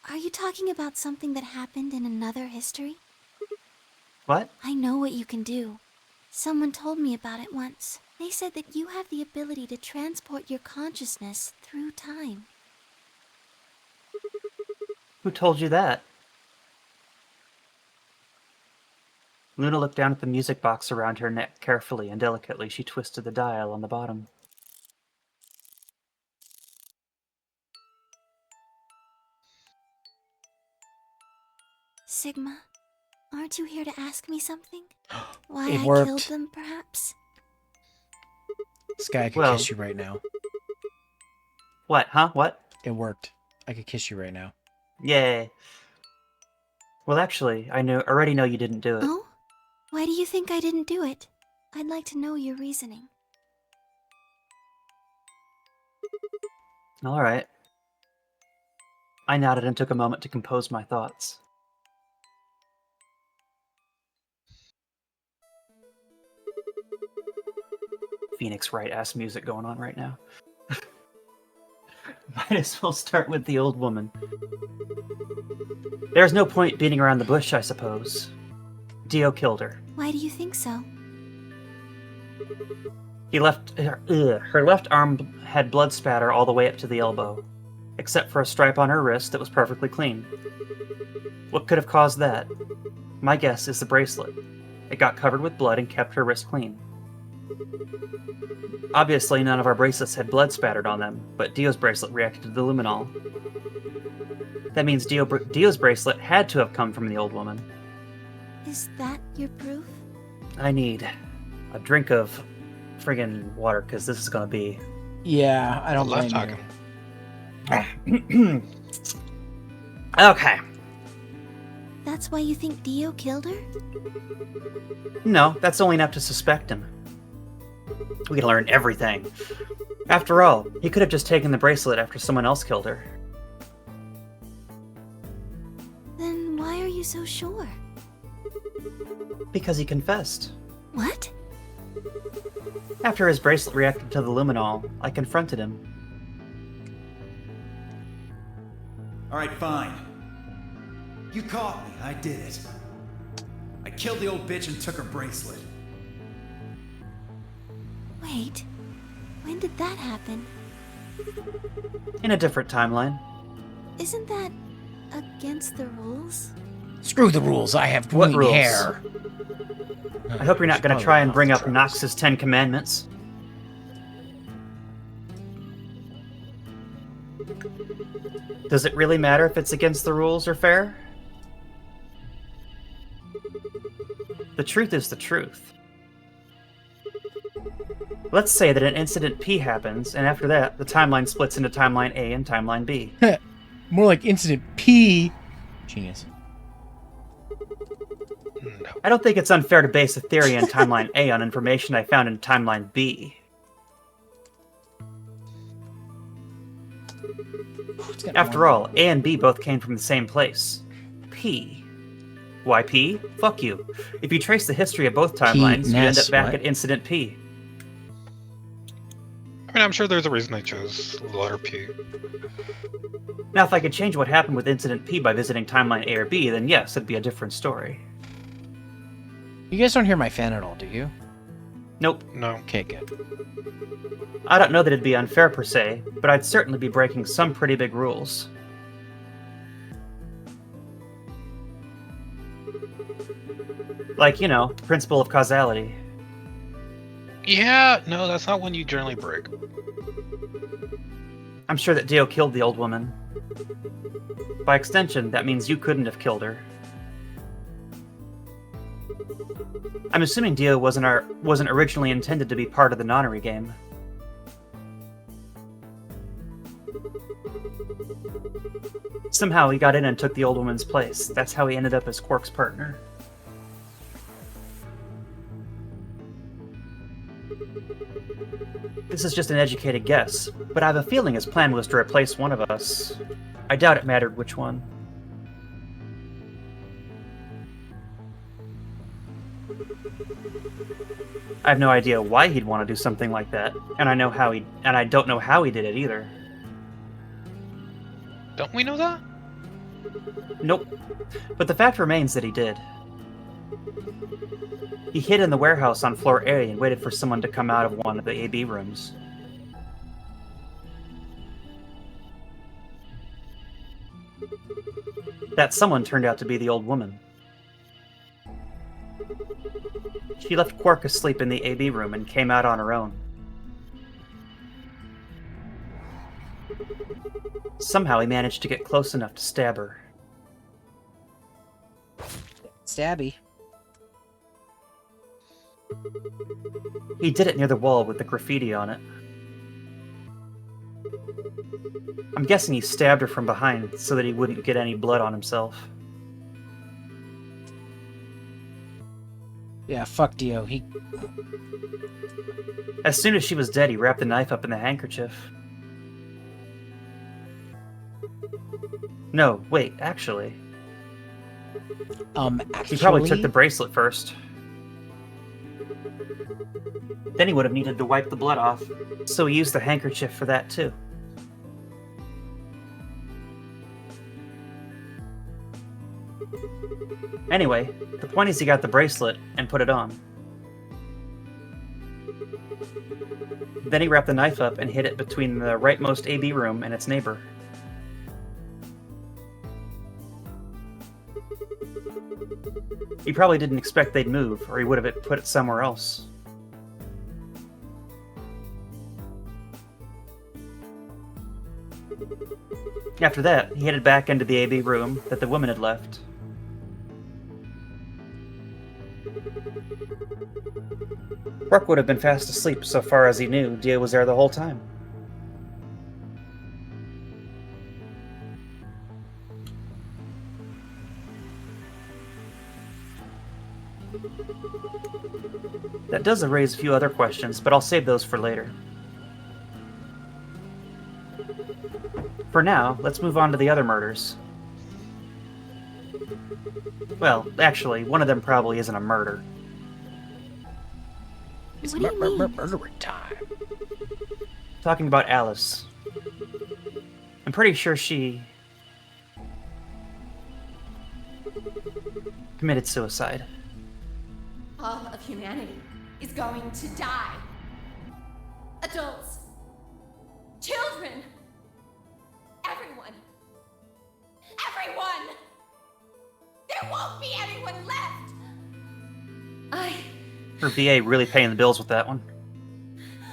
are you talking about something that happened in another history? What? I know what you can do. Someone told me about it once. They said that you have the ability to transport your consciousness through time. Who told you that? Luna looked down at the music box around her neck. Carefully and delicately, she twisted the dial on the bottom. Sigma, aren't you here to ask me something? Why It I worked. killed them, perhaps? Sky, I could Well- kiss you right now. What, huh? What? It worked. I could kiss you right now. Yay. Well, actually, already know you didn't do it. Oh? Why do you think I didn't do it? I'd like to know your reasoning. All right. I nodded and took a moment to compose my thoughts. Phoenix Wright-ass music going on right now. Might as well start with the old woman. There's no point beating around the bush, I suppose. Dio killed her. Why do you think so? Her left arm had blood spatter all the way up to the elbow, except for a stripe on her wrist that was perfectly clean. What could have caused that? My guess is the bracelet. It got covered with blood and kept her wrist clean. Obviously, none of our bracelets had blood spattered on them, but Dio's bracelet reacted to the luminol. That means Dio's bracelet had to have come from the old woman. Is that your proof? I need a drink of friggin' water, because this is going to be... Yeah, I don't Love blame talking. you. Okay. That's why you think Dio killed her? No, that's only enough to suspect him. We can learn everything. After all, he could have just taken the bracelet after someone else killed her. Then why are you so sure? Because he confessed. What? After his bracelet reacted to the luminol, I confronted him. Alright, fine. You caught me. I did it. I killed the old bitch and took her bracelet. Wait. When did that happen? In a different timeline. Isn't that against the rules? Screw the rules. I have What green rules? hair. I hope you're not going to try and bring up Nox's 10 Commandments. Does it really matter if it's against the rules or fair? The truth is the truth. Let's say that an incident P happens, and after that, the timeline splits into Timeline A and Timeline B. More like Incident P. Genius. No. I don't think it's unfair to base a theory in Timeline A on information I found in Timeline B. After all, A and B both came from the same place. P. Why P? Fuck you. If you trace the history of both timelines, you end up back what? at Incident P. I mean, I'm sure there's a reason they chose the letter P. Now, if I could change what happened with Incident P by visiting Timeline A or B, then yes, it'd be a different story. You guys don't hear my fan at all, do you? Nope. No. Okay, good. I don't know that it'd be unfair per se, but I'd certainly be breaking some pretty big rules. Like, you know, the principle of causality. Yeah, no, that's not one you generally break. I'm sure that Dio killed the old woman. By extension, that means you couldn't have killed her. I'm assuming Dio wasn't originally intended to be part of the nonary game. Somehow he got in and took the old woman's place. That's how he ended up as Quark's partner. This is just an educated guess, but I have a feeling his plan was to replace one of us. I doubt it mattered which one. I have no idea why he'd want to do something like that, and I don't know how he did it either. Don't we know that? Nope. But the fact remains that he did. He hid in the warehouse on floor A and waited for someone to come out of one of the AB rooms. That someone turned out to be the old woman. She left Quark asleep in the AB room and came out on her own. Somehow he managed to get close enough to stab her. Stabby. He did it near the wall with the graffiti on it. I'm guessing he stabbed her from behind so that he wouldn't get any blood on himself. Yeah, fuck Dio. As soon as she was dead, he wrapped the knife up in the handkerchief. No, wait, actually. He probably took the bracelet first. Then he would have needed to wipe the blood off, so he used the handkerchief for that too. Anyway, the point is he got the bracelet and put it on. Then he wrapped the knife up and hid it between the rightmost AB room and its neighbor. He probably didn't expect they'd move, or he would have put it somewhere else. After that, he headed back into the AB room that the woman had left. Quark would have been fast asleep so far as he knew. Dio was there the whole time. That does raise a few other questions, but I'll save those for later. For now, let's move on to the other murders. Well, actually, one of them probably isn't a murder. It's What do you mean? murder time. Talking about Alice. I'm pretty sure she committed suicide. All of humanity is going to die. Adults, children, everyone. Everyone! There won't be anyone left! Her VA really paying the bills with that one.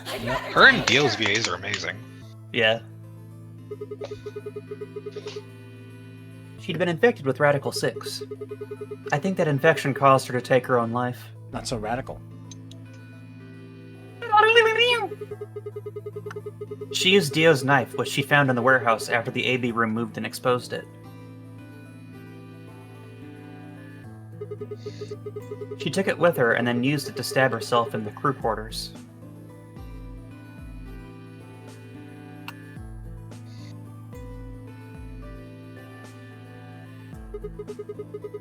I'd rather Her and die Dio's here. VAs are amazing. Yeah. She'd been infected with Radical 6. I think that infection caused her to take her own life. Not so radical. She used Dio's knife, which she found in the warehouse after the AB room moved and exposed it. She took it with her and then used it to stab herself in the crew quarters.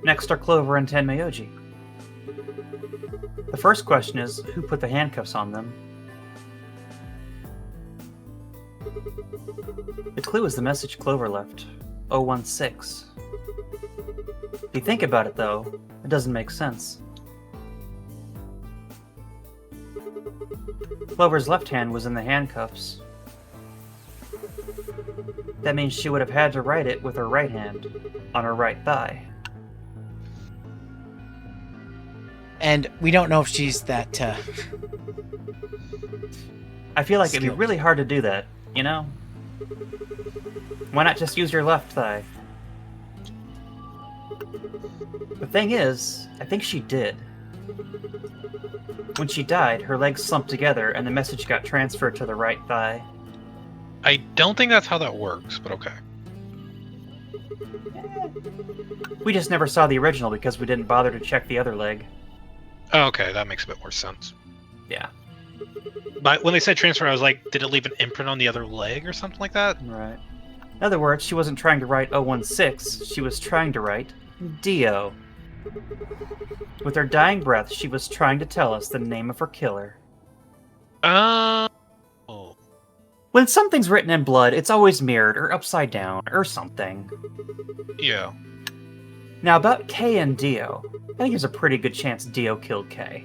Next are Clover and Tenmayoji. The first question is, who put the handcuffs on them? The clue is the message Clover left, 016. If you think about it, though, it doesn't make sense. Clover's left hand was in the handcuffs. That means she would have had to write it with her right hand, on her right thigh. And we don't know if she's that, I feel like it'd be skilled. really hard to do that, you know? Why not just use your left thigh? The thing is, I think she did. When she died, her legs slumped together and the message got transferred to the right thigh. I don't think that's how that works, but okay. We just never saw the original because we didn't bother to check the other leg. Oh, okay, that makes a bit more sense. Yeah. But when they said transfer, I was like, did it leave an imprint on the other leg or something like that? Right. In other words, she wasn't trying to write 016, she was trying to write Dio. With her dying breath, she was trying to tell us the name of her killer. Oh. When something's written in blood, it's always mirrored or upside down or something. Yeah. Now about Kay and Dio, I think there's a pretty good chance Dio killed Kay.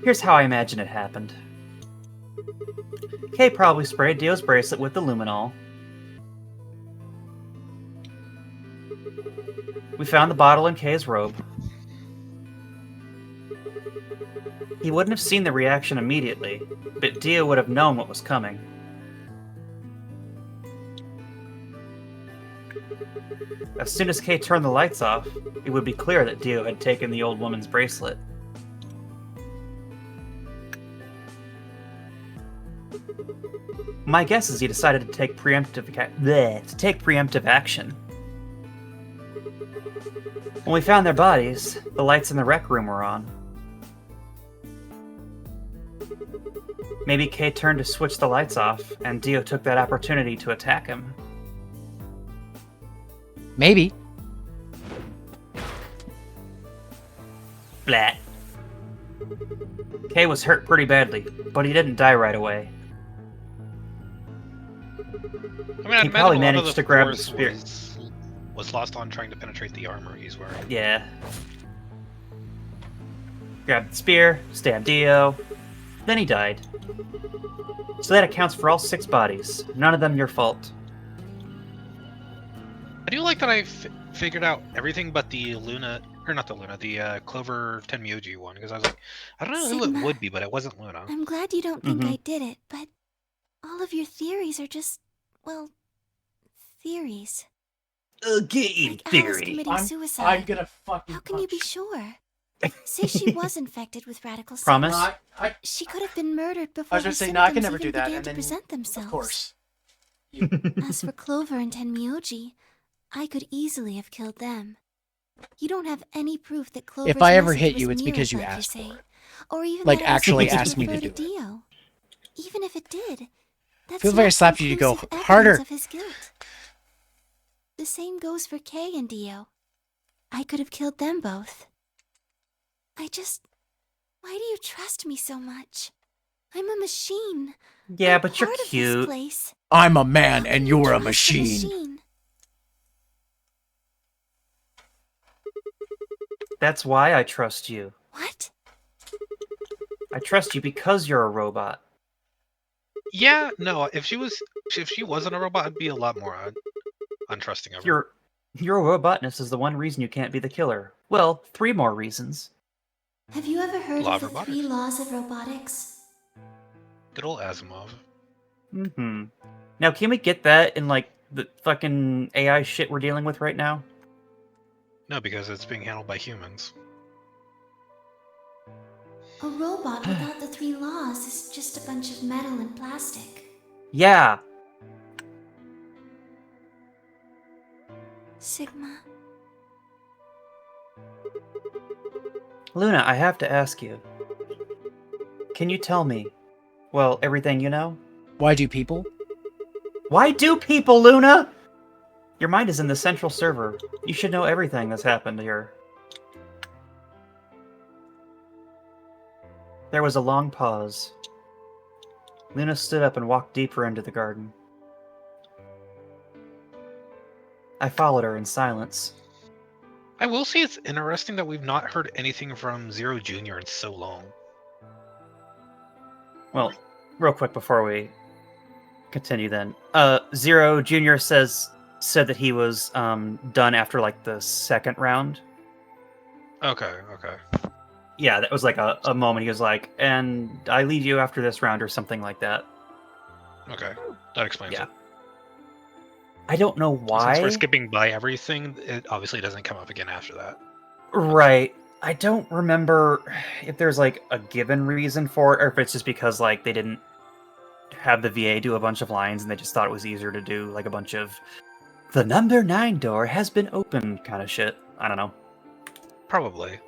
Here's how I imagine it happened. Kay probably sprayed Dio's bracelet with the luminol. We found the bottle in Kay's robe. He wouldn't have seen the reaction immediately, but Dio would have known what was coming. As soon as Kay turned the lights off, it would be clear that Dio had taken the old woman's bracelet. My guess is he decided to take preemptive action. When we found their bodies, the lights in the rec room were on. Maybe Kay turned to switch the lights off, and Dio took that opportunity to attack him. Maybe. Blah. Kay was hurt pretty badly, but he didn't die right away. I mean, He probably managed to grab the spear. Was lost on trying to penetrate the armor he's wearing. Yeah. Grabbed the spear, stabbed Dio, then he died. So that accounts for all 6 bodies. None of them your fault. I do like that I figured out everything but the Luna, or not the Luna, the Clover Tenmyoji one, because I was like, I don't know who Sigma, it would be, but it wasn't Luna. I'm glad you don't think I did it, but all of your theories are just, well, theories. Game Like Alice theory. committing suicide. I'm gonna fucking. How can you be sure? Say she was infected with radical cells. Promise? She could have been murdered I before was gonna the say, no, I can symptoms never even do that, began and to then, present themselves. of course. As for Clover and Tenmyoji, I could easily have killed them. You don't have any proof that Clover's If I ever message hit was you, it's because you mirrored, like asked say, for it. or even Like, that it was actually supposed asked me to refer do it. Dio. Even if it did, that's Feels like I not slapped you to go conclusive harder. evidence of his guilt. The same goes for Kay and Dio. I could have killed them both. Why do you trust me so much? I'm a machine. Yeah, I'm but you're part of this cute. place. I'm a man How and can you're a trust machine. That's why I trust you. What? I trust you because you're a robot. Yeah, no, if she wasn't a robot, I'd be a lot more untrusting of her. Your robotness is the one reason you can't be the killer. Well, 3 more reasons. Have you ever heard Law of of the 3 robotics. laws of robotics? Good old Asimov. Now, can we get that in, like, the fucking AI shit we're dealing with right now? No, because it's being handled by humans. A robot without the 3 laws is just a bunch of metal and plastic. Yeah. Sigma. Luna, I have to ask you. Can you tell me, well, everything you know? Why do people? Why do people, Luna? Your mind is in the central server. You should know everything that's happened here. There was a long pause. Luna stood up and walked deeper into the garden. I followed her in silence. I will say it's interesting that we've not heard anything from Zero Jr. in so long. Well, real quick before we continue then. Zero Jr. said that he was done after like the 2nd round. Okay. Yeah, that was like a moment he was like, and I leave you after this round or something like that. Okay, that explains it. I don't know why. Since we're skipping by everything, it obviously doesn't come up again after that. Right. I don't remember if there's like a given reason for it, or if it's just because like they didn't have the VA do a bunch of lines, and they just thought it was easier to do like a bunch of "the number 9 door has been opened" kind of shit. I don't know. Probably.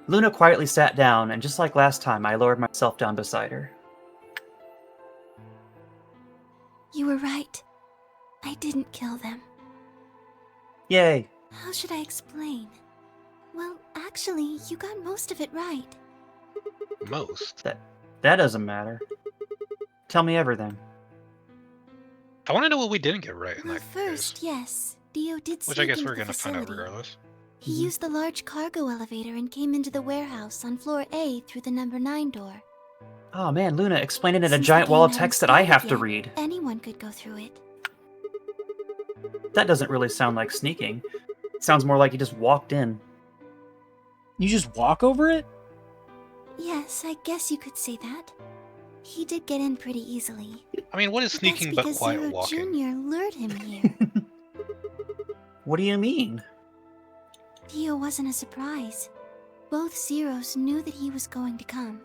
Luna quietly sat down, and just like last time, I lowered myself down beside her. You were right. I didn't kill them. Yay! How should I explain? Well, actually, you got most of it right. Most. That doesn't matter. Tell me everything. I want to know what we didn't get right in Well, that first, case. yes, Dio did Which sneak I guess into we're the going to find out facility. regardless. He used the large cargo elevator and came into the warehouse on floor A through the number 9 door. Oh man, Luna explaining in a Since giant the wall game of hadn't text that I have to started read. yet, anyone could go through it. That doesn't really sound like sneaking. It sounds more like you just walked in. You just walk over it? Yes, I guess you could say that. He did get in pretty easily. I mean, what is sneaking but That's because quiet Zero walking? Jr. lured him here. What do you mean? Dio wasn't a surprise. Both Zeros knew that he was going to come.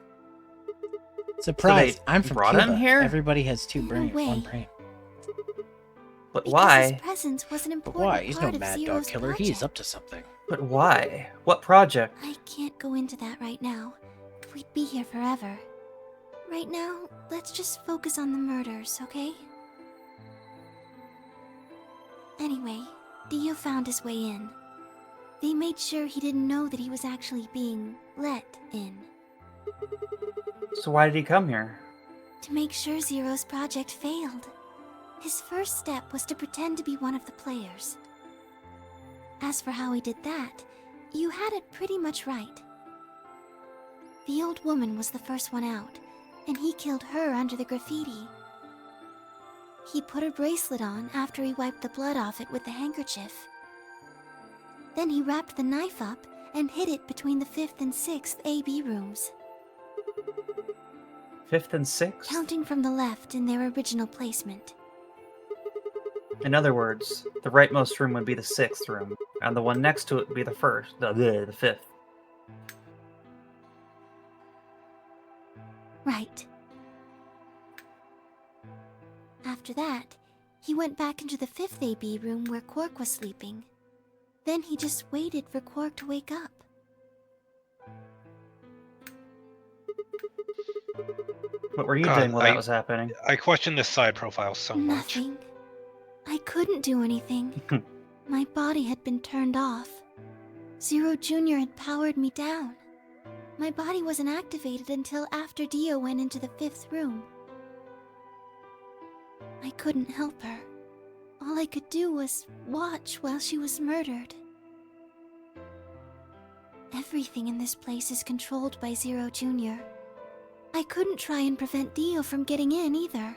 Surprise! they I'm from brought Cuba. him here? Everybody has two In a brains, way. one brain. But Because why? his presence was an But important why? He's no part of mad Zero's dog killer. project. He's up to something. But why? What project? I can't go into that right now. We'd be here forever. Right now, let's just focus on the murders, okay? Anyway, Dio found his way in. They made sure he didn't know that he was actually being let in. So why did he come here? To make sure Zero's project failed. His first step was to pretend to be one of the players. As for how he did that, you had it pretty much right. The old woman was the first one out, and he killed her under the graffiti. He put her bracelet on after he wiped the blood off it with the handkerchief. Then he wrapped the knife up and hid it between the 5th and 6th AB rooms, 5th and 6th? counting from the left in their original placement. In other words, the rightmost room would be the 6th room, and the one next to it would be the 5th. Right. After that, he went back into the 5th AB room where Quark was sleeping. Then he just waited for Quark to wake up. What were you God, doing while that was happening? I question this side profile so much. Nothing. I couldn't do anything. My body had been turned off. Zero Jr. had powered me down. My body wasn't activated until after Dio went into the 5th room. I couldn't help her. All I could do was watch while she was murdered. Everything in this place is controlled by Zero Jr. I couldn't try and prevent Dio from getting in either.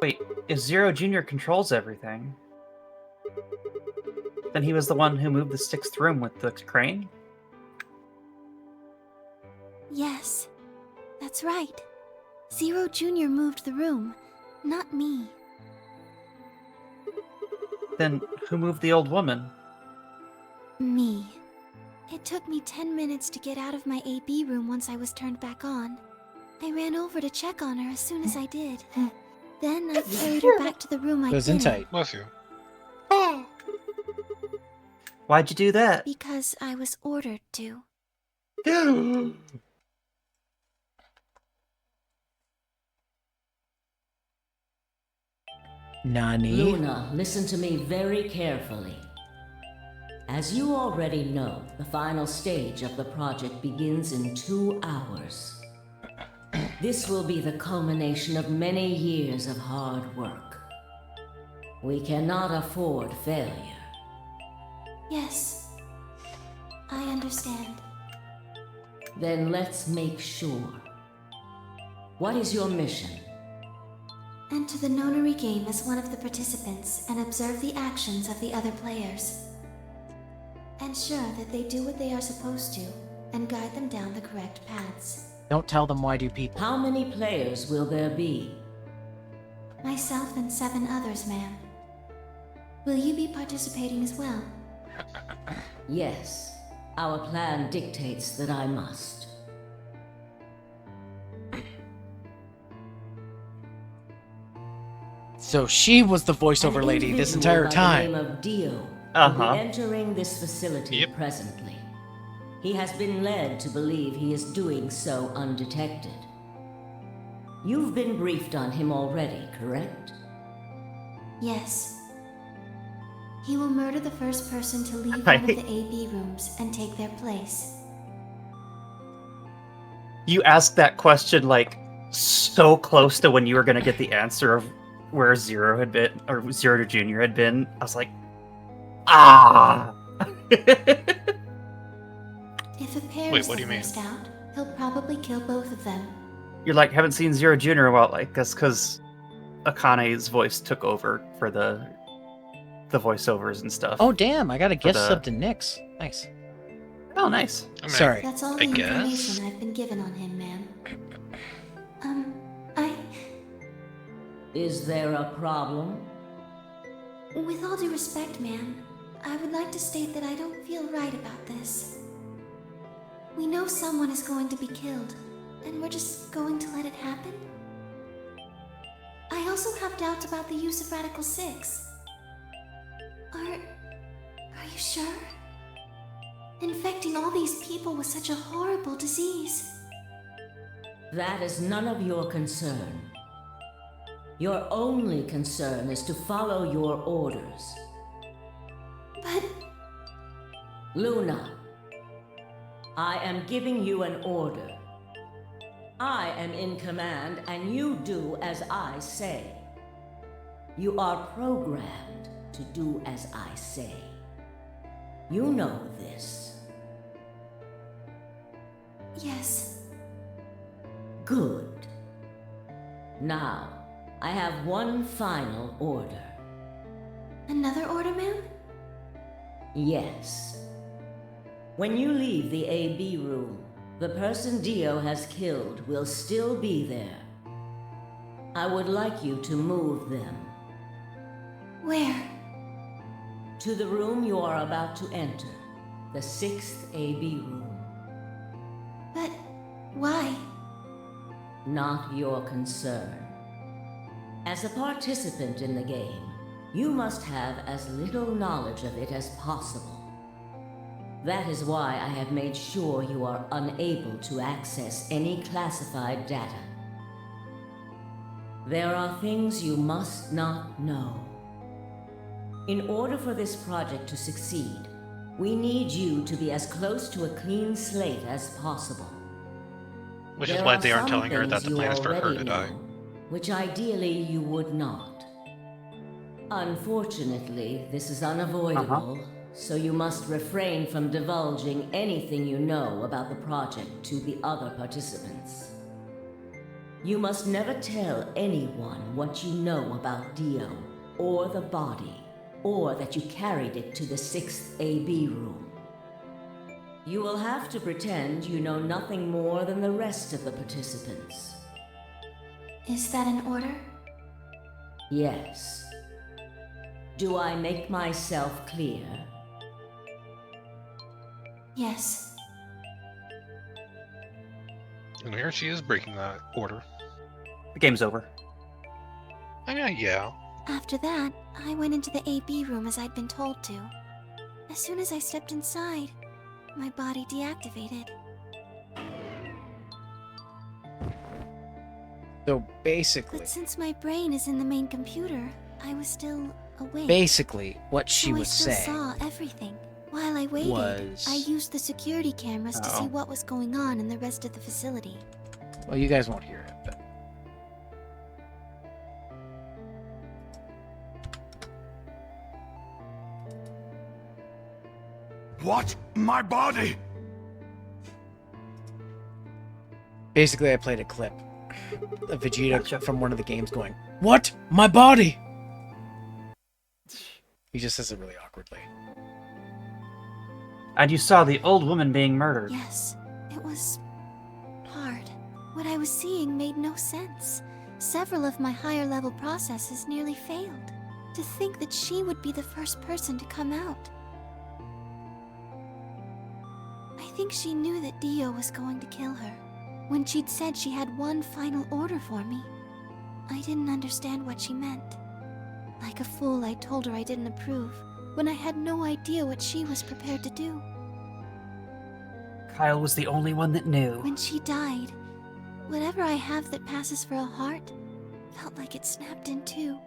Wait, if Zero Jr. controls everything, then he was the one who moved the 6th room with the crane? Yes, that's right. Zero Jr. moved the room, not me. Then who moved the old woman? Me. It took me 10 minutes to get out of my AB room once I was turned back on. I ran over to check on her as soon as I did. Then I carried her back to the room I'd Goes in been in. tight. Bless you. Why'd you do that? Because I was ordered to. Nani? Luna, listen to me very carefully. As you already know, the final stage of the project begins in 2 hours. This will be the culmination of many years of hard work. We cannot afford failure. Yes, I understand. Then let's make sure. What is your mission? Enter the nonary game as one of the participants and observe the actions of the other players. Ensure that they do what they are supposed to and guide them down the correct paths. Don't tell them why do people. How many players will there be? Myself and 7 others, ma'am. Will you be participating as well? Yes, our plan dictates that I must. So she was the An voiceover lady this individual entire by time. the name of Dio will Uh-huh. be entering this facility Yep. presently. He has been led to believe he is doing so undetected. You've been briefed on him already, correct? Yes. He will murder the first person to leave Right. one of the AB rooms and take their place. You asked that question like so close to when you were gonna get the answer of where Zero had been, or Zero to Junior had been. I was like, ah. If a pair Wait, is what the do you mean? first out, he'll probably kill both of them. You're like, haven't seen Zero Junior in a while. Like, that's because Akane's voice took over for the voiceovers and stuff. Oh damn! I got a gift the- sub to Nyx. Nice. Oh, nice. I mean, Sorry. That's all I the guess. information I've been given on him, ma'am. Is there a problem? With all due respect, ma'am, I would like to state that I don't feel right about this. We know someone is going to be killed, and we're just going to let it happen? I also have doubts about the use of Radical 6. Are you sure? Infecting all these people with such a horrible disease. That is none of your concern. Your only concern is to follow your orders. But Luna, I am giving you an order. I am in command, and you do as I say. You are programmed to do as I say. You know this. yes, Good. Now, I have one final order. another order, ma'am? Yes. When you leave the AB room, the person Dio has killed will still be there. I would like you to move them Where? to the room you are about to enter, the 6th AB room. But why? Not your concern. As a participant in the game, you must have as little knowledge of it as possible. That is why I have made sure you are unable to access any classified data. There are things you must not know. In order for this project to succeed, we need you to be as close to a clean slate as possible. Which is There why are they aren't some telling her that things the you plan is for her already to die. know, which ideally you would not. Unfortunately, this is unavoidable, so you must refrain from divulging anything you know about the project to the other participants. You must never tell anyone what you know about Dio, or the body, or that you carried it to the 6th AB room. You will have to pretend you know nothing more than the rest of the participants. Is that an order? Yes. Do I make myself clear? Yes. And here she is breaking that order. The game's over. I mean, yeah. After that, I went into the AB room as I'd been told to. As soon as I stepped inside, my body deactivated. So basically, But since my brain is in the main computer, I was still awake. what she so was I still saying saw everything. While I waited, was, I used the security cameras to see Oh. what was going on in the rest of the facility. well, you guys won't hear it, but What? My body? basically, I played a clip of Vegeta from one of the games going, "What? My body?" He just says it really awkwardly. And you saw the old woman being murdered. Yes, it was hard. What I was seeing made no sense. Several of my higher level processes nearly failed. To think that she would be the first person to come out. I think she knew that Dio was going to kill her. When she'd said she had one final order for me, I didn't understand what she meant. Like a fool, I told her I didn't approve, when I had no idea what she was prepared to do. Kyle was the only one that knew. When she died, whatever I have that passes for a heart felt like it snapped in two.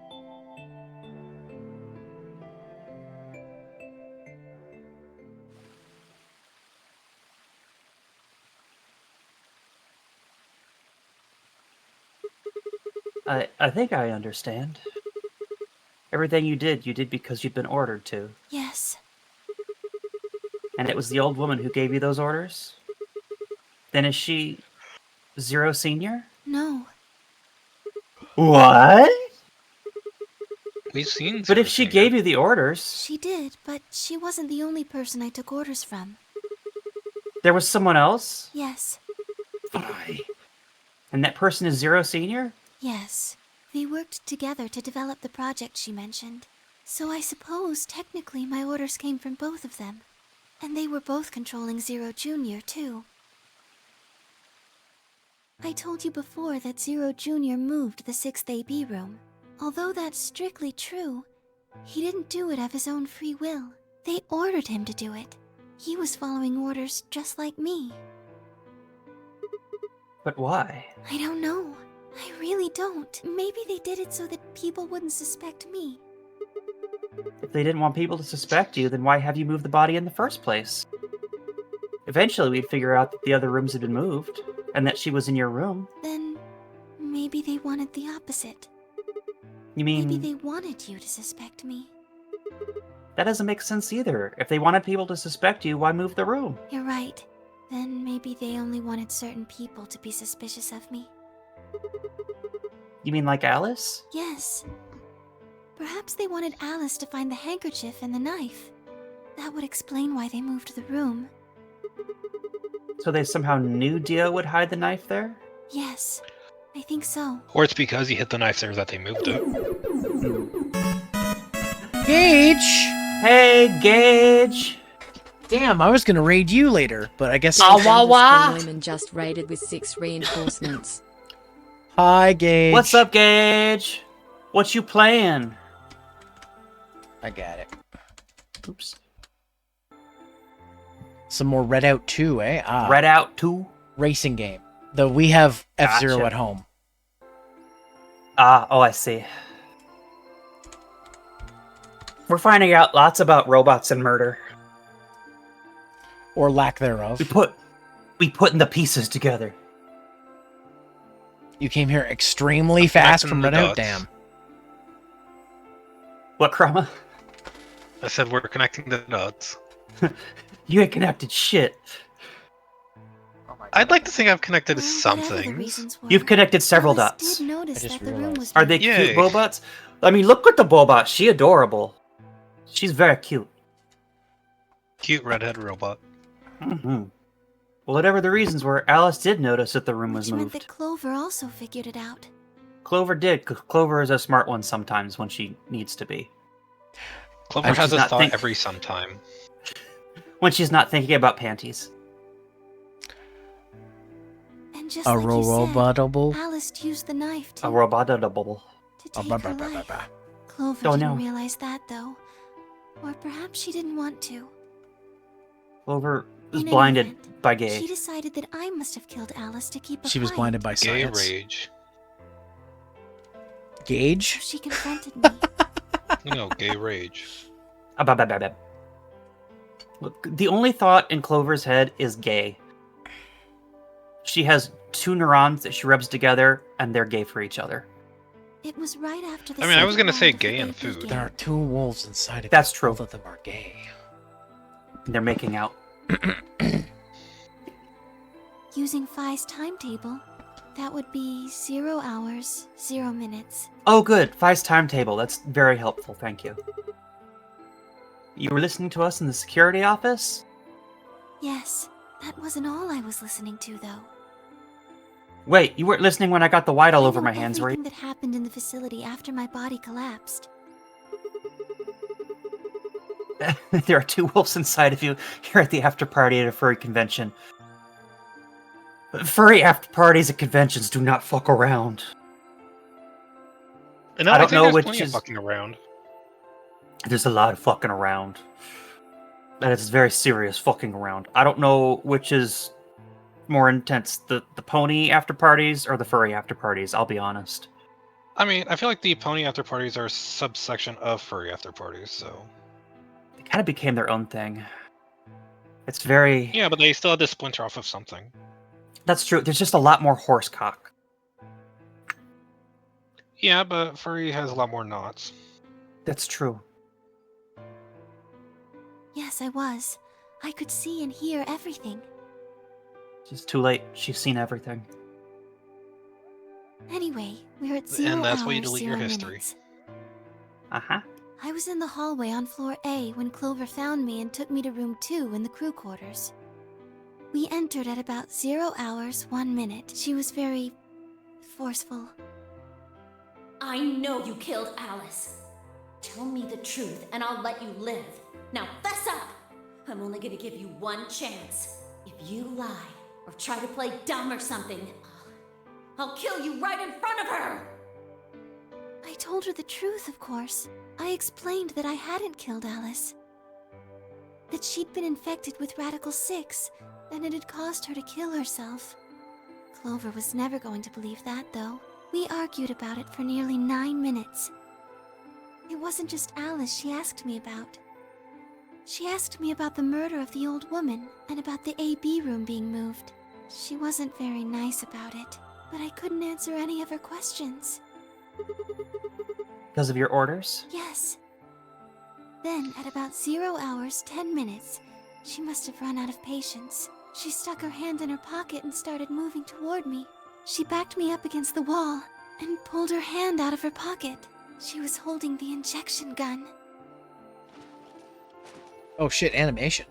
I think I understand. Everything you did because you'd been ordered to. Yes. And it was the old woman who gave you those orders? Then is she Zero Senior? No. What? We've seen. But if she gave you the orders, She did, but she wasn't the only person I took orders from. there was someone else? Yes. Why? And that person is Zero Senior? Yes. They worked together to develop the project she mentioned. So I suppose, technically, my orders came from both of them. And they were both controlling Zero Jr., too. I told you before that Zero Jr. moved the 6th AB room. Although that's strictly true, he didn't do it of his own free will. They ordered him to do it. He was following orders just like me. But why? I don't know. I really don't. Maybe they did it so that people wouldn't suspect me. If they didn't want people to suspect you, then why have you moved the body in the first place? Eventually we'd figure out that the other rooms had been moved, and that she was in your room. Then maybe they wanted the opposite. You mean... Maybe they wanted you to suspect me. That doesn't make sense either. If they wanted people to suspect you, why move the room? You're right. Then maybe they only wanted certain people to be suspicious of me. You mean like Alice? Yes. Perhaps they wanted Alice to find the handkerchief and the knife. That would explain why they moved the room. So they somehow knew Dio would hide the knife there? Yes, I think so. Or it's because he hit the knife there that they moved it. Gage! Hey, Gage! Damn, I was gonna raid you later, but I guess. Women just raided with 6 reinforcements. Hi, Gage. What's up, Gage? What you playing? I got it. Oops. Some more Redout 2, eh? Ah, Redout 2? racing game. Though we have F-Zero Gotcha. at home. Ah, oh, I see. We're finding out lots about robots and murder. Or lack thereof. We putting the pieces together. You came here extremely fast from Connecting the Redout, dots. damn. What, Chroma? I said we're connecting the dots. You ain't connected shit. I'd like to think I've connected Well, some whatever the things. reasons were, You've connected several Alice dots. did notice I just that the room realized. was Are they Yay. cute robots? I mean, look at the Bobot. She adorable. She's very cute. Cute redhead robot. Mm-hmm. Whatever the reasons were, Alice did notice that the room was which meant moved. that Clover also figured it out. Clover did, 'cause Clover is a smart one sometimes when she needs to be. Clover And has she's a not thought think- every sometime. When she's not thinking about panties. And just A like you said, robotable. Alice used the knife to A robotable. take her life. Clover Oh, didn't no. realize that, though. Or perhaps she didn't want to. Clover was In any blinded event, by She gay. decided that I must have killed Alice to keep her She was quiet. blinded by Gay science. rage. So Gage? she confronted me. No, gay rage. Look, the only thought in Clover's head is gay. She has 2 neurons that she rubs together, and they're gay for each other. It was right after the I mean, I was second gonna say round of the gay and baby food. game. There are 2 wolves inside of That's you. true. Both of them are gay. And they're making out. Using Phi's timetable, that would be 0 hours, 0 minutes. Oh, good. Phi's timetable. That's very helpful. Thank you. You were listening to us in the security office? Yes, that wasn't all I was listening to, though. Wait, you weren't listening when I got the white all I over know my hands, were you? everything that happened in the facility after my body collapsed. There are 2 wolves inside of you here at the after party at a furry convention. Furry after parties at conventions do not fuck around. No, I I don't think know there's which plenty of is. fucking around. There's a lot of fucking around. That is very serious fucking around. I don't know which is more intense, the pony after parties or the furry after parties. I'll be honest. I mean, I feel like the pony after parties are a subsection of furry after parties, so. They kind of became their own thing. It's very. Yeah, but they still had to splinter off of something. That's true. There's just a lot more horse cock. Yeah, but furry has a lot more knots. That's true. Yes, I was. I could see and hear everything. It's too late. She's seen everything. Anyway, we're at 0 And that's hours, why you delete 0 your history. minutes. Uh-huh. I was in the hallway on floor A when Clover found me and took me to room 2 in the crew quarters. We entered at about 0 hours, 1 minute. She was very forceful. I know you killed Alice. Tell me the truth and I'll let you live. Now fess up! I'm only gonna give you one chance. If you lie or try to play dumb or something, I'll kill you right in front of her! I told her the truth, of course. I explained that I hadn't killed Alice. That she'd been infected with Radical 6, and it had caused her to kill herself. Clover was never going to believe that, though. We argued about it for nearly 9 minutes. It wasn't just Alice she asked me about. She asked me about the murder of the old woman, and about the AB room being moved. She wasn't very nice about it, but I couldn't answer any of her questions. Because of your orders? Yes. Then, at about 0 hours, 10 minutes, she must have run out of patience. She stuck her hand in her pocket and started moving toward me. She backed me up against the wall and pulled her hand out of her pocket. She was holding the injection gun. Oh shit, animation.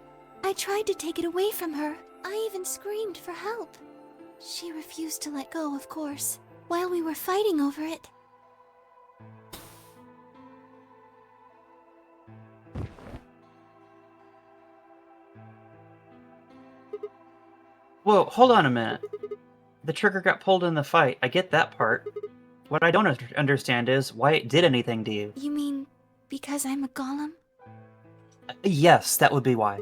I tried to take it away from her. I even screamed for help. She refused to let go, of course, while we were fighting over it. Whoa, hold on a minute. The trigger got pulled in the fight. I get that part. What I don't understand is why it did anything to you. You mean because I'm a golem? Yes, that would be why.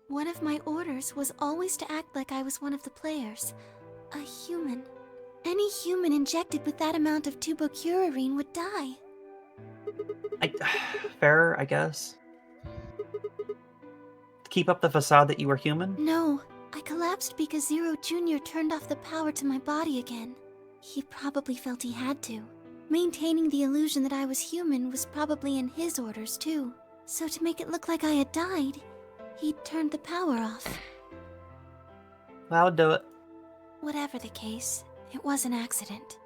One of my orders was always to act like I was one of the players. A human. Any human injected with that amount of tubocurarine would die. Fair, I guess. Keep up the facade that you were human? No, I collapsed because Zero Jr. turned off the power to my body again. He probably felt he had to. Maintaining the illusion that I was human was probably in his orders too. So to make it look like I had died, he turned the power off. I'll do it. Whatever the case, it was an accident.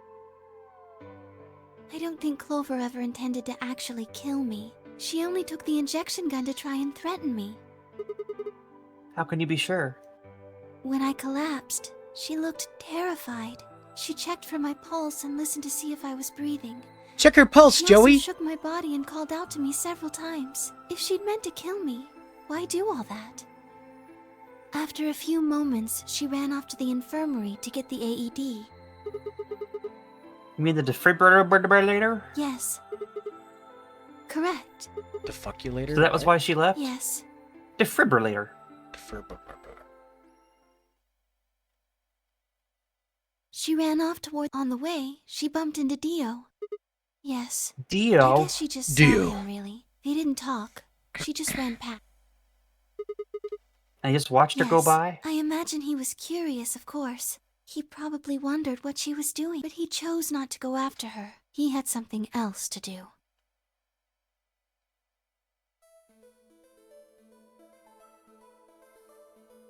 I don't think Clover ever intended to actually kill me. She only took the injection gun to try and threaten me. How can you be sure? When I collapsed, she looked terrified. She checked for my pulse and listened to see if I was breathing. Check her pulse, She Joey! also shook my body and called out to me several times. If she'd meant to kill me, why do all that? After a few moments, she ran off to the infirmary to get the AED. You mean the defibrillator? Yes. Correct. Defuculator? So that was why she left? Yes. Defibrillator. She ran off toward. On the way, she bumped into Dio. Yes. Dio? I guess she just saw him, really. They didn't talk. She just ran past. I just watched her go by? I imagine he was curious, of course. He probably wondered what she was doing, but he chose not to go after her. He had something else to do.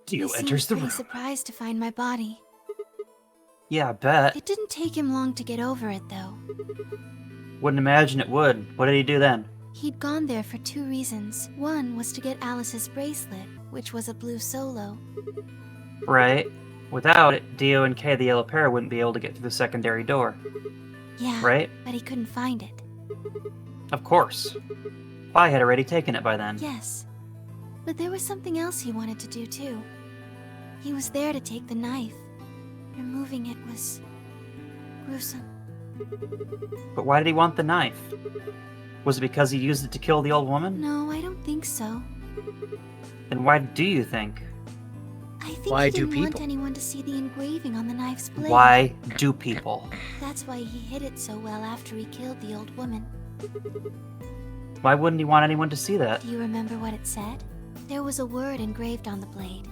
Dio He enters seemed the pretty room. surprised to find my body. Yeah, I bet. It didn't take him long to get over it, though. Wouldn't imagine it would. What did he do then? He'd gone there for 2 reasons. One was to get Alice's bracelet, which was a blue solo. Right. Without it, Dio and Kay the Yellow Pair wouldn't be able to get through the secondary door. Yeah, Right? but he couldn't find it. Of course. I had already taken it by then. Yes. But there was something else he wanted to do, too. He was there to take the knife. Removing it was gruesome. But why did he want the knife? Was it because he used it to kill the old woman? No, I don't think so. Then why do you think? I think Why he do didn't want people? anyone to see the engraving on the knife's blade. Why do people? That's why he hid it so well after he killed the old woman. Why wouldn't he want anyone to see that? Do you remember what it said? There was a word engraved on the blade.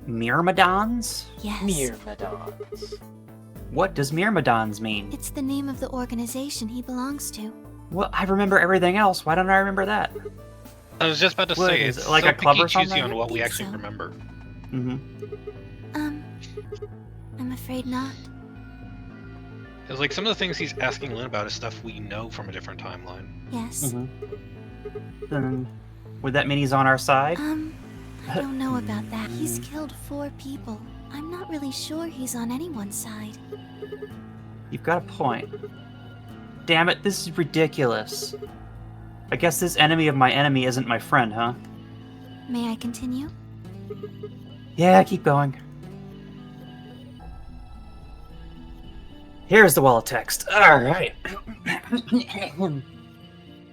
Myrmidons? Yes. Myrmidons. What does Myrmidons mean? It's the name of the organization he belongs to. Well, I remember everything else. Why don't I remember that? I was just about to What say, is it's it, like so a club or picky choosy something? on what we I think actually so. remember. I'm afraid not. It's like some of the things he's asking Lynn about is stuff we know from a different timeline. Yes. Then would that mean he's on our side? I don't know about that. He's killed 4 people. I'm not really sure he's on anyone's side. You've got a point. Damn it, this is ridiculous. I guess this enemy of my enemy isn't my friend, huh? May I continue? Yeah, keep going. Here's the wall of text. Alright.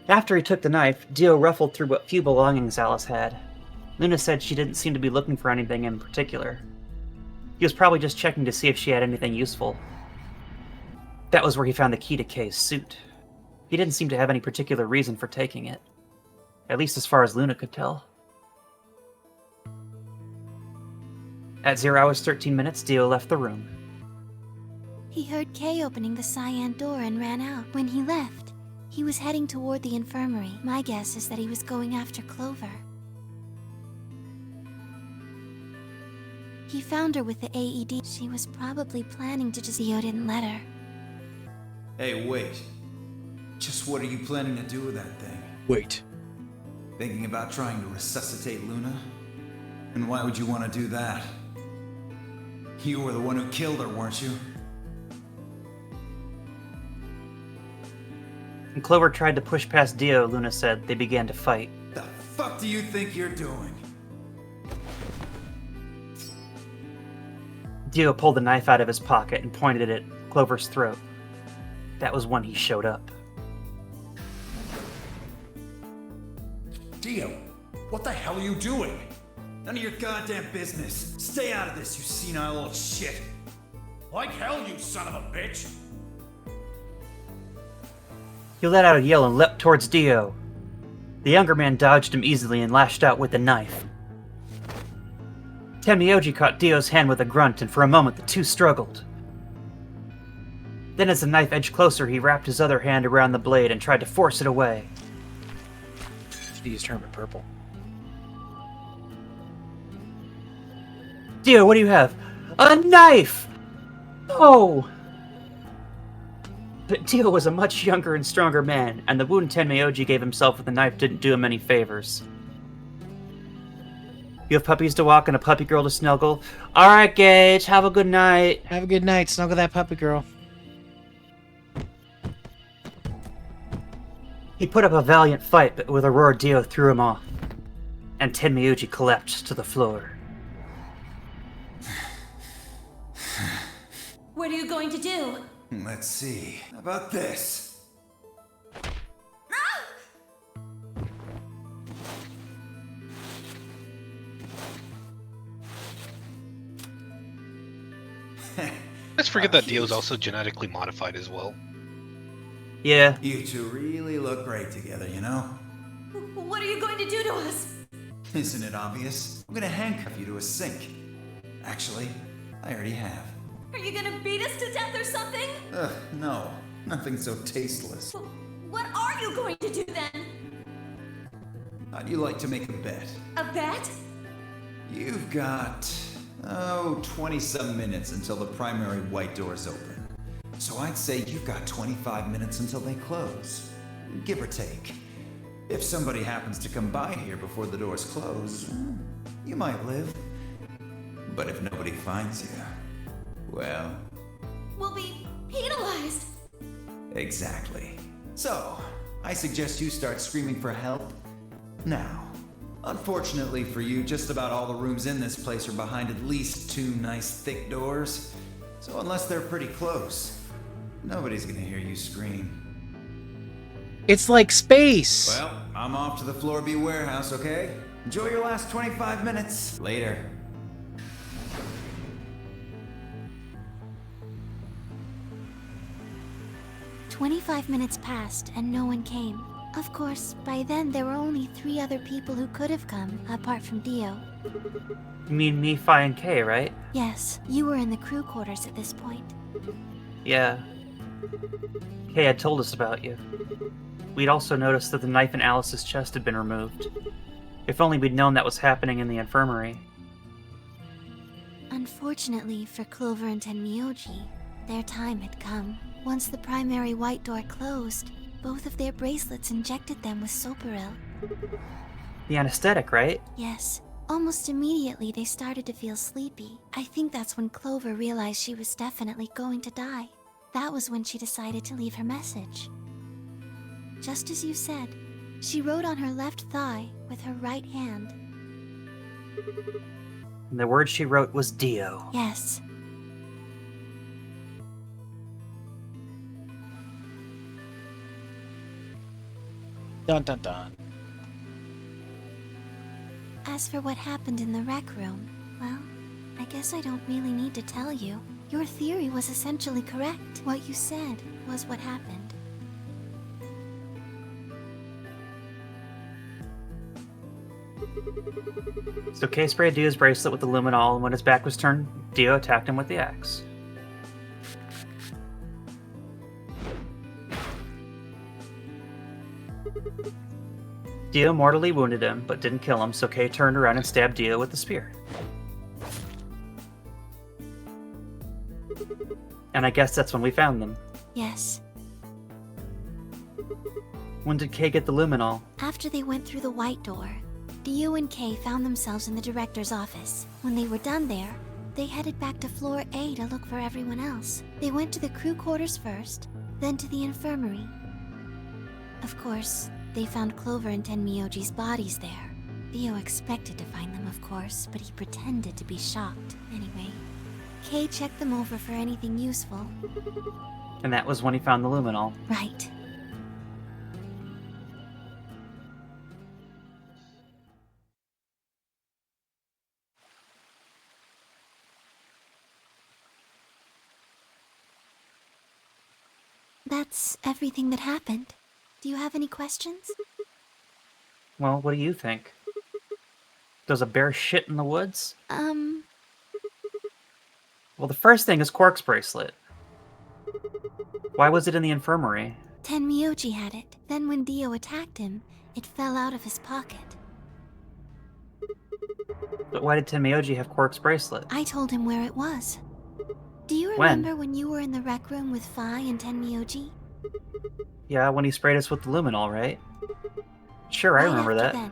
After he took the knife, Dio ruffled through what few belongings Alice had. Luna said she didn't seem to be looking for anything in particular. He was probably just checking to see if she had anything useful. That was where he found the key to Kay's suit. He didn't seem to have any particular reason for taking it. At least as far as Luna could tell. At 0 hours 13 minutes, Dio left the room. He heard Kay opening the cyan door and ran out. When he left, he was heading toward the infirmary. My guess is that he was going after Clover. He found her with the AED. She was probably planning to just... Dio didn't let her. Hey, wait. Just what are you planning to do with that thing? Wait. Thinking about trying to resuscitate Luna? And why would you want to do that? You were the one who killed her, weren't you? When Clover tried to push past Dio, Luna said they began to fight. The fuck do you think you're doing? Dio pulled a knife out of his pocket and pointed it at Clover's throat. That was when he showed up. Dio, what the hell are you doing? None of your goddamn business. Stay out of this, you senile old shit. Like hell, you son of a bitch! He let out a yell and leapt towards Dio. The younger man dodged him easily and lashed out with the knife. Tenmyoji caught Dio's hand with a grunt, and for a moment the two struggled. Then as the knife edged closer, he wrapped his other hand around the blade and tried to force it away. Should use Hermit Purple. Dio, what do you have? A knife! Oh! But Dio was a much younger and stronger man, and the wound Tenmyoji gave himself with the knife didn't do him any favors. You have puppies to walk and a puppy girl to snuggle? Alright, Gage, have a good night. Have a good night. Snuggle that puppy girl. He put up a valiant fight, but with a roar Dio threw him off, and Tenmyoji collapsed to the floor. What are you going to do? Let's see. How about this? Let's forget that Dio's also genetically modified as well. Yeah. You two really look great together, you know? What are you going to do to us? Isn't it obvious? I'm gonna handcuff you to a sink. Actually, I already have. Are you gonna beat us to death or something? Ugh, no. Nothing so tasteless. What are you going to do then? How'd you like to make a bet? A bet? You've got, 20-some minutes until the primary white doors open. So I'd say you've got 25 minutes until they close. Give or take. If somebody happens to come by here before the doors close, you might live. But if nobody finds you, well... We'll be penalized. Exactly. So, I suggest you start screaming for help now. Unfortunately for you, just about all the rooms in this place are behind at least 2 nice thick doors. So unless they're pretty close, nobody's gonna hear you scream. It's like space. Well, I'm off to the Floor B warehouse, okay? Enjoy your last 25 minutes. Later. "25 minutes passed and no one came. Of course, by then there were only 3 other people who could have come, apart from Dio. You mean me, Phi, and Kay, right? Yes, you were in the crew quarters at this point. Yeah. Kay had told us about you. We'd also noticed that the knife in Alice's chest had been removed. If only we'd known that was happening in the infirmary. Unfortunately for Clover and Tenmyoji, their time had come. Once the primary white door closed, both of their bracelets injected them with Soparil. The anesthetic, right? Yes. Almost immediately, they started to feel sleepy. I think that's when Clover realized she was definitely going to die. That was when she decided to leave her message. Just as you said, she wrote on her left thigh with her right hand. And the word she wrote was Dio. Yes. Dun dun dun. As for what happened in the rec room, well, I guess I don't really need to tell you. Your theory was essentially correct. What you said was what happened. So Kay sprayed Dio's bracelet with the luminol, and when his back was turned, Dio attacked him with the axe. Dio mortally wounded him, but didn't kill him, so Kay turned around and stabbed Dio with the spear. And I guess that's when we found them. Yes. When did Kay get the luminol? After they went through the white door, Dio and Kay found themselves in the director's office. When they were done there, they headed back to floor A to look for everyone else. They went to the crew quarters first, then to the infirmary. Of course, they found Clover and Tenmyoji's bodies there. Dio expected to find them, of course, but he pretended to be shocked. Anyway, Kay checked them over for anything useful. And that was when he found the luminol. Right. That's everything that happened. Do you have any questions? Well, what do you think? Does a bear shit in the woods? Well, the first thing is Quark's bracelet. Why was it in the infirmary? Tenmyoji had it. Then when Dio attacked him, it fell out of his pocket. But why did Tenmyoji have Quark's bracelet? I told him where it was. Do you remember when you were in the rec room with Phi and Tenmyoji? Yeah, when he sprayed us with the luminol, right? Sure, I remember that. Then.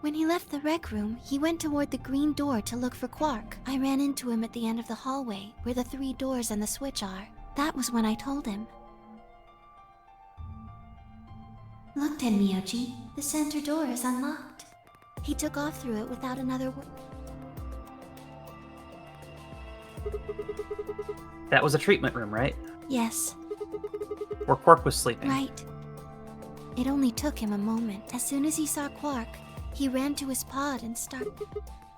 When he left the rec room, he went toward the green door to look for Quark. I ran into him at the end of the hallway, where the 3 doors and the switch are. That was when I told him. Look, Tenmyoji, the center door is unlocked. He took off through it without another word. That was a treatment room, right? Yes. Where Quark was sleeping. Right. It only took him a moment. As soon as he saw Quark, he ran to his pod and started...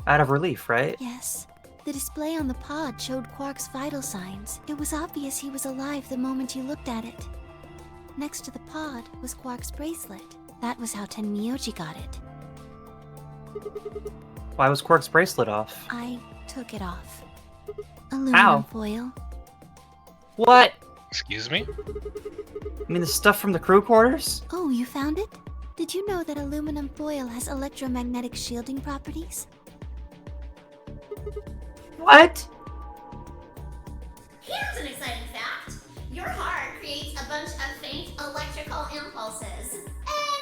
Out of relief, right? Yes. The display on the pod showed Quark's vital signs. It was obvious he was alive the moment you looked at it. Next to the pod was Quark's bracelet. That was how Tenmyoji got it. Why was Quark's bracelet off? I took it off. Aluminum foil. What? Excuse me? You mean the stuff from the crew quarters? Oh, you found it? Did you know that aluminum foil has electromagnetic shielding properties? What? Here's an exciting fact. Your heart creates a bunch of faint electrical impulses.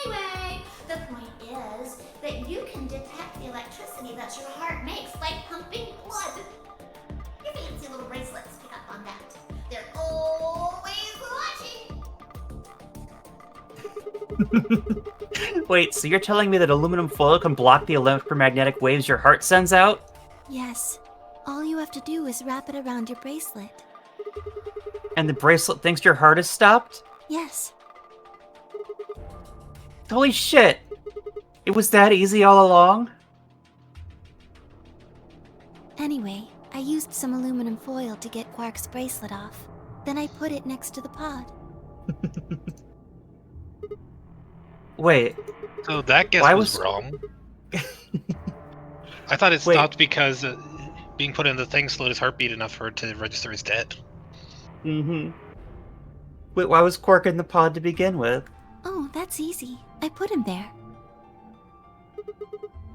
Anyway, the point is that you can detect the electricity that your heart makes by pumping blood. Your fancy little bracelets pick up on that. They're always watching. Wait, so you're telling me that aluminum foil can block the electromagnetic waves your heart sends out? Yes. All you have to do is wrap it around your bracelet. And the bracelet thinks your heart is stopped? Yes. Holy shit! It was that easy all along? Anyway, I used some aluminum foil to get Quark's bracelet off. Then I put it next to the pod. Wait, So that guess Why was was- wrong. I thought it Wait. stopped because being put in the thing slowed his heartbeat enough for it to register as dead. mm-hmm. Wait, why was Quark in the pod to begin with? Oh, that's easy. I put him there.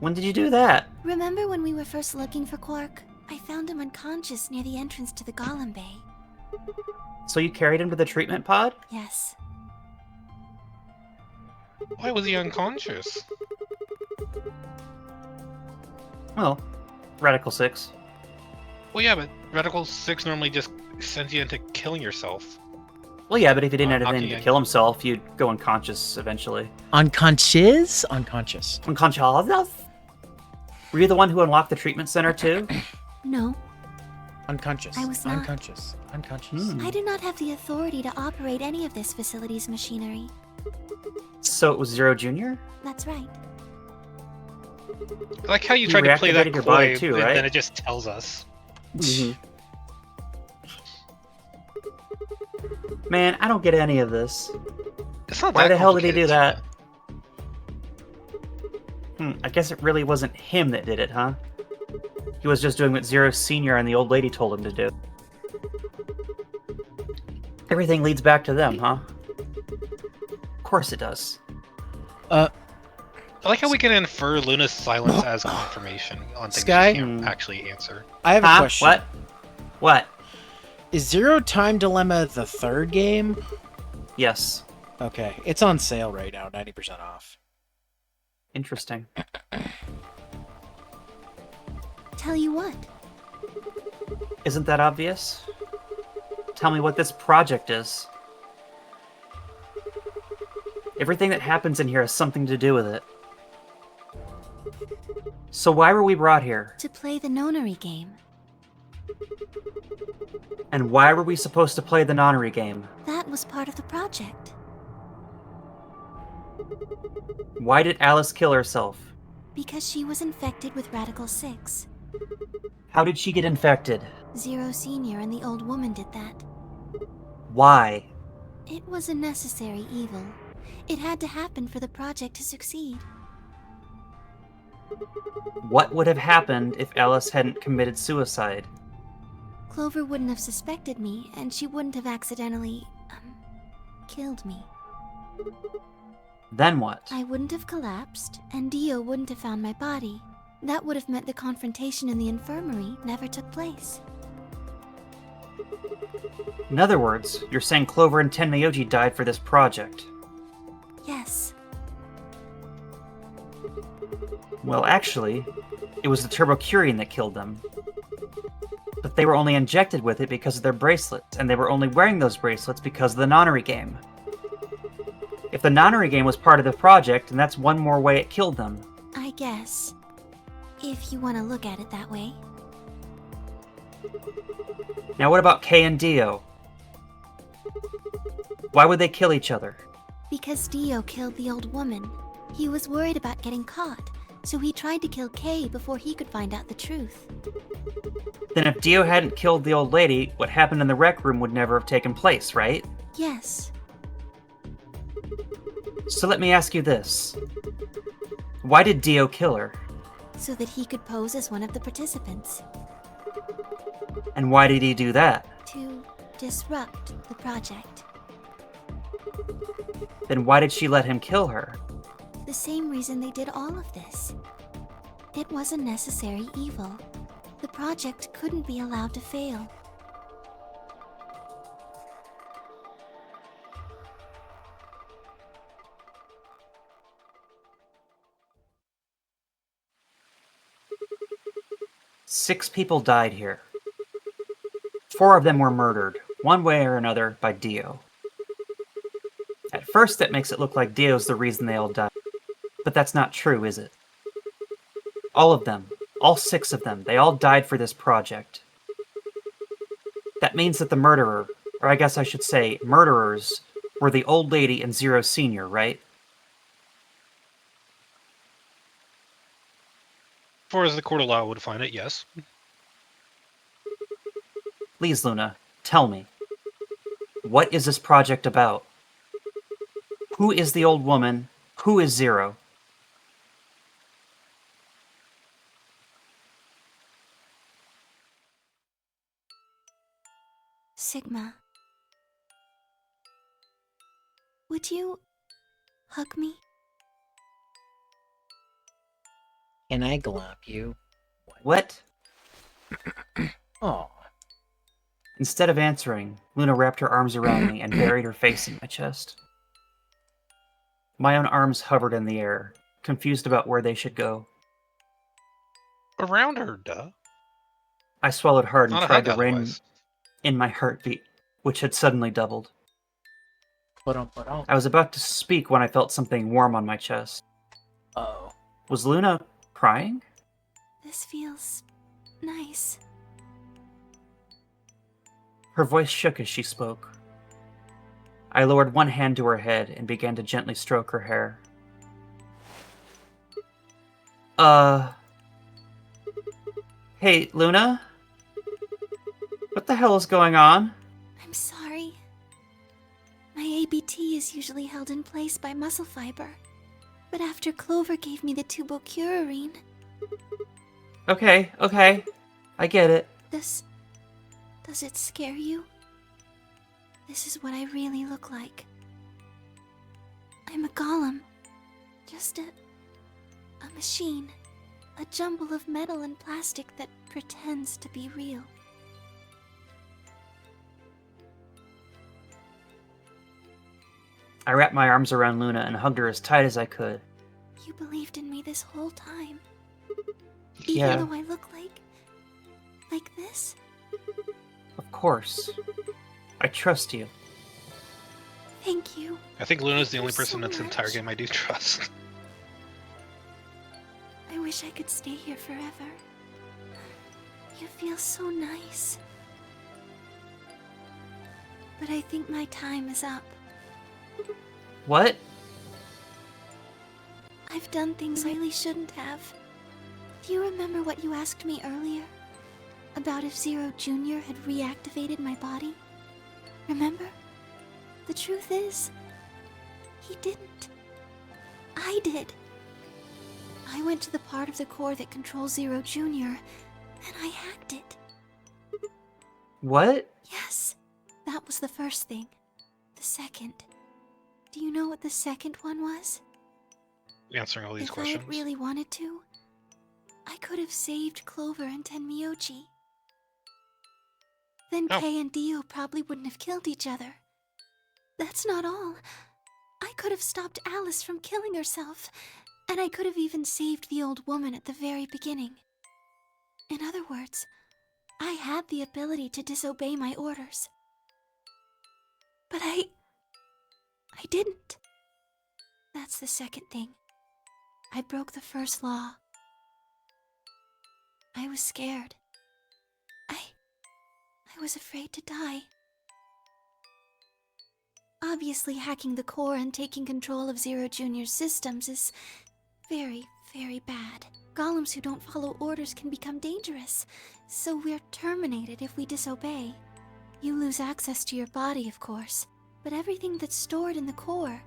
When did you do that? Remember when we were first looking for Quark? I found him unconscious near the entrance to the Golem Bay. So you carried him to the treatment pod? Yes. Why was he unconscious? Well, Radical 6. Well, yeah, but Radical 6 normally just sends you into killing yourself. Well, yeah, but if he didn't have Knocking anything to in. kill himself, you'd go unconscious eventually. Unconscious? Unconscious. Unconscious? Were you the one who unlocked the treatment center too? No, Unconscious. I was not. Unconscious. Unconscious. Hmm. I do not have the authority to operate any of this facility's machinery. So it was Zero Junior? That's right. I like how you You tried to play that reactivated your body coy, too, and right? then it just tells us. Man, I don't get any of this. It's not Why that the hell did he do complicated. that? I guess it really wasn't him that did it, huh? He was just doing what Zero Senior and the old lady told him to do. Everything leads back to them, huh? Of course it does. I like how we can infer Luna's silence as confirmation on things Sky? she can't actually answer. I have a Huh? question. What? What? Is Zero Time Dilemma the third game? Yes. Okay. It's on sale right now, 90% off. Interesting. Tell you what, Isn't that obvious? Tell me what this project is. Everything that happens in here has something to do with it. So why were we brought here? to play the nonary game. And why were we supposed to play the nonary game? That was part of the project. Why did Alice kill herself? Because she was infected with Radical 6. How did she get infected? Zero Senior and the old woman did that. Why? It was a necessary evil. It had to happen for the project to succeed. What would have happened if Alice hadn't committed suicide? Clover wouldn't have suspected me, and she wouldn't have accidentally, killed me. Then what? I wouldn't have collapsed, and Dio wouldn't have found my body. That would have meant the confrontation in the infirmary never took place. In other words, you're saying Clover and Tenmyoji died for this project. Yes, Well, actually, it was the Turbocurian that killed them. But they were only injected with it because of their bracelets, and they were only wearing those bracelets because of the nonary game. If the nonary game was part of the project, then that's one more way it killed them. I guess. If you want to look at it that way. Now what about Kay and Dio? Why would they kill each other? Because Dio killed the old woman. He was worried about getting caught, so he tried to kill Kay before he could find out the truth. Then if Dio hadn't killed the old lady, what happened in the rec room would never have taken place, right? Yes, So let me ask you this. Why did Dio kill her? so that he could pose as one of the participants. And why did he do that? To disrupt the project. Then why did she let him kill her? The same reason they did all of this. It was a necessary evil. The project couldn't be allowed to fail. Six people died here. 4 of them were murdered, one way or another, by Dio. At first, that makes it look like Dio's the reason they all died. But that's not true, is it? All of them, all 6 of them, they all died for this project. That means that the murderer, or I guess I should say murderers, were the old lady and Zero Senior, right? As far as the court of law would find it, yes. Please, Luna, tell me. What is this project about? Who is the old woman? Who is Zero? Sigma. Would you hug me? Can I glop you? What? Oh, Instead of answering, Luna wrapped her arms around me and buried her face in my chest. My own arms hovered in the air, confused about where they should go. Around her, duh. I swallowed hard and Not a tried hug to rein otherwise. in my heartbeat, which had suddenly doubled. but I was about to speak when I felt something warm on my chest. oh, Was Luna crying? This feels nice. Her voice shook as she spoke. I lowered one hand to her head and began to gently stroke her hair. Hey, Luna? What the hell is going on? I'm sorry. My ABT is usually held in place by muscle fiber. But after Clover gave me the tubocurarine... Okay. I get it. Does it scare you? This is what I really look like. I'm a golem. Just a machine. A jumble of metal and plastic that pretends to be real. I wrapped my arms around Luna and hugged her as tight as I could. You believed in me this whole time. Yeah. Even though I look like this? Of course. I trust you. Thank you. I think Luna's the only Thank you person so in this entire much. game I do trust. I wish I could stay here forever. You feel so nice. But I think my time is up. What? I've done things I really shouldn't have. Do you remember what you asked me earlier? About if Zero Jr. had reactivated my body? Remember? The truth is, he didn't. I did. I went to the part of the core that controls Zero Jr., and I hacked it. What? Yes, that was the first thing. The second. Do you know what the second one was? Answering all these If questions. I had really wanted to, I could have saved Clover and Tenmyoji. Then Oh. Kay and Dio probably wouldn't have killed each other. That's not all. I could have stopped Alice from killing herself, and I could have even saved the old woman at the very beginning. In other words, I had the ability to disobey my orders. But I didn't. That's the second thing. I broke the first law. I was scared. I was afraid to die. Obviously, hacking the core and taking control of Zero Jr.'s systems is very, very bad. Golems who don't follow orders can become dangerous, so we're terminated if we disobey. You lose access to your body, of course, but everything that's stored in the core,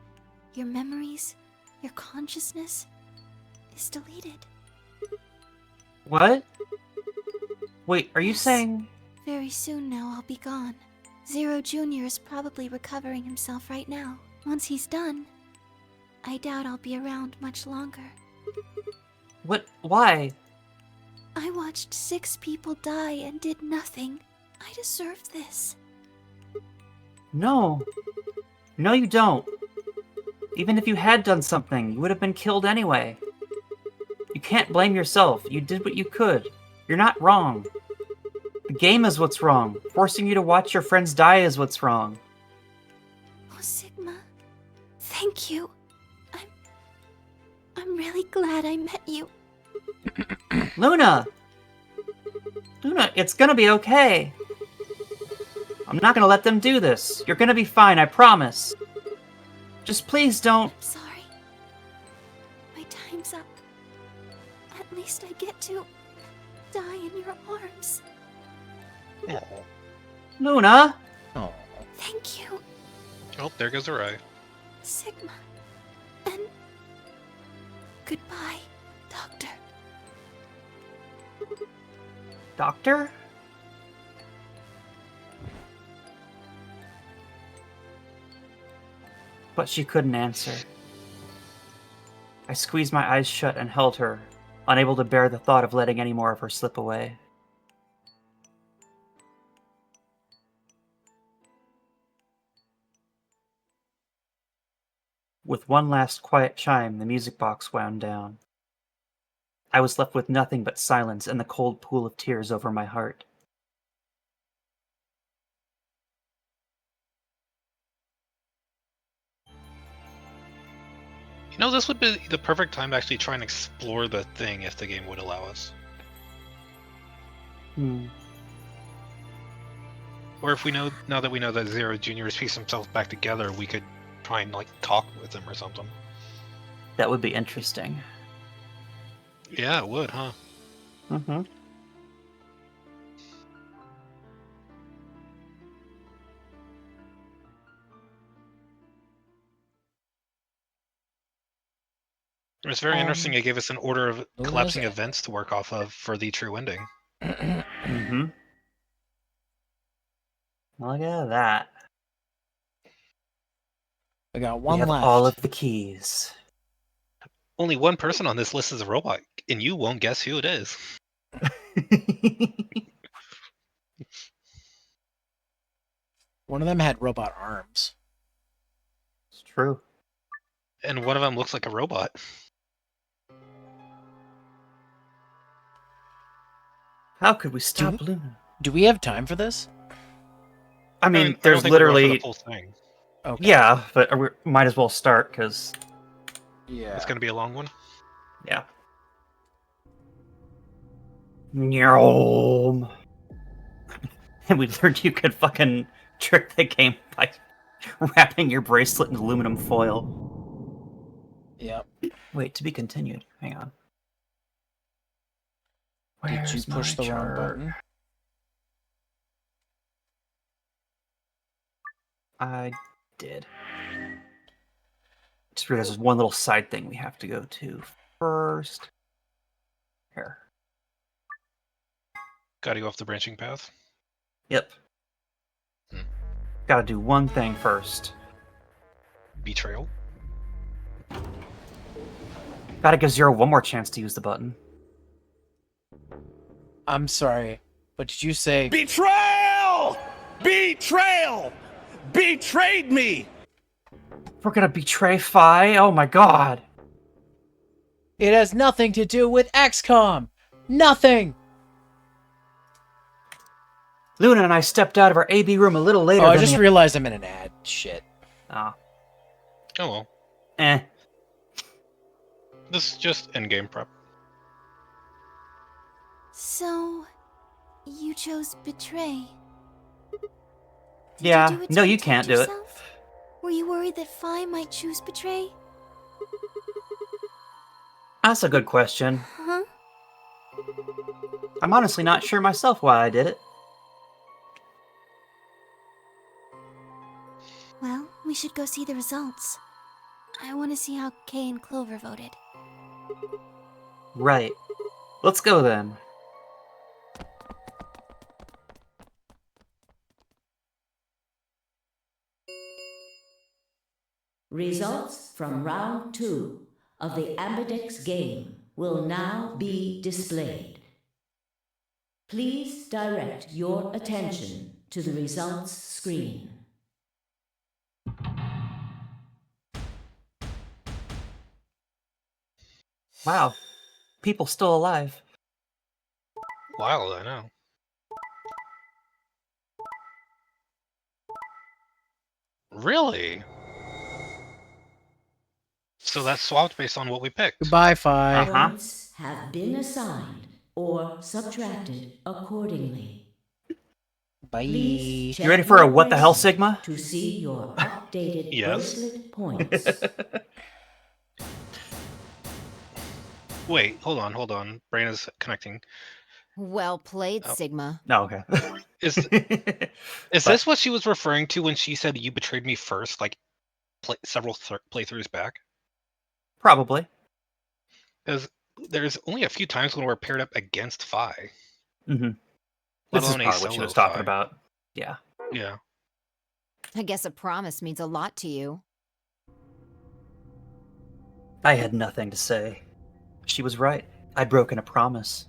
your memories, your consciousness, is deleted. What? Wait, are you Yes. saying... Very soon now, I'll be gone. Zero Jr. is probably recovering himself right now. Once he's done, I doubt I'll be around much longer. What? Why? I watched 6 people die and did nothing. I deserve this. No. No, you don't. Even if you had done something, you would have been killed anyway. You can't blame yourself. You did what you could. You're not wrong. The game is what's wrong. Forcing you to watch your friends die is what's wrong. Oh, Sigma. Thank you. I'm really glad I met you. Luna! Luna, it's gonna be okay. I'm not gonna let them do this. You're gonna be fine, I promise. Just please don't. I'm sorry. My time's up. At least I get to die in your arms. Aw. Luna! Oh, Thank you, Oh, there goes her eye. Sigma. And goodbye, Doctor. Doctor? But she couldn't answer. I squeezed my eyes shut and held her, unable to bear the thought of letting any more of her slip away. With one last quiet chime, the music box wound down. I was left with nothing but silence and the cold pool of tears over my heart. You know, this would be the perfect time to actually try and explore the thing if the game would allow us. Or if we know, now that we know that Zero Jr. has pieced himself back together, we could try and, like, talk with him or something. That would be interesting. Yeah, it would, huh? Mm-hmm. It's very interesting. It gave us an order of who collapsing knows? events to work off of for the true ending. Mm-hmm. Look at that. We got We one have left. all of the keys. Only one person on this list is a robot, and you won't guess who it is. One of them had robot arms. It's true. And one of them looks like a robot. How could we stop Luna? Do we have time for this? I mean, I don't there's think we're going for literally... the full thing. Okay. Yeah, but we might as well start, because... Yeah. It's going to be a long one. Yeah. Nyom. And we learned you could fucking trick the game by wrapping your bracelet in aluminum foil. Yep. Wait, to be continued. Hang on. Did you Where's push my the wrong chart? button? I did. Just realized there's one little side thing we have to go to first. Here. Gotta go off the branching path. Yep. Hmm. Gotta do one thing first. Betrayal. Gotta give Zero one more chance to use the button. I'm sorry, but did you say Betrayal! Betrayal! Betrayed me! We're gonna betray Phi? Oh my god! it has nothing to do with XCOM? Nothing! Luna and I stepped out of our AB room a little later Oh, I than just the... realized I'm in an ad. Shit. Ah. Oh well. Eh. This is just endgame prep. So, you chose betray. Did Yeah, you do it to no, you protect can't do it. yourself? Were you worried that Phi might choose betray? That's a good question. Huh? I'm honestly not sure myself why I did it. Well, we should go see the results. I want to see how Kay and Clover voted. Right. Let's go then. Results from round 2 of the Ambidex game will now be displayed. Please direct your attention to the results screen. Wow. People still alive. Wild, I know. Really? So that's swapped based on what we picked. Goodbye, Phi. Points have been assigned or subtracted accordingly. Bye. Please check You ready for a your what the hell, bracelet Sigma? to see your updated Yes. bracelet points. Wait, hold on. Brain is connecting. Well played, Oh. Sigma. No, okay. Is But- this what she was referring to when she said you betrayed me first, like several playthroughs back? Probably. Because there's only a few times when we're paired up against Phi. Mm-hmm. Let This is alone a probably what she solo was talking Phi. about. Yeah. Yeah. I guess a promise means a lot to you. I had nothing to say. She was right. I'd broken a promise.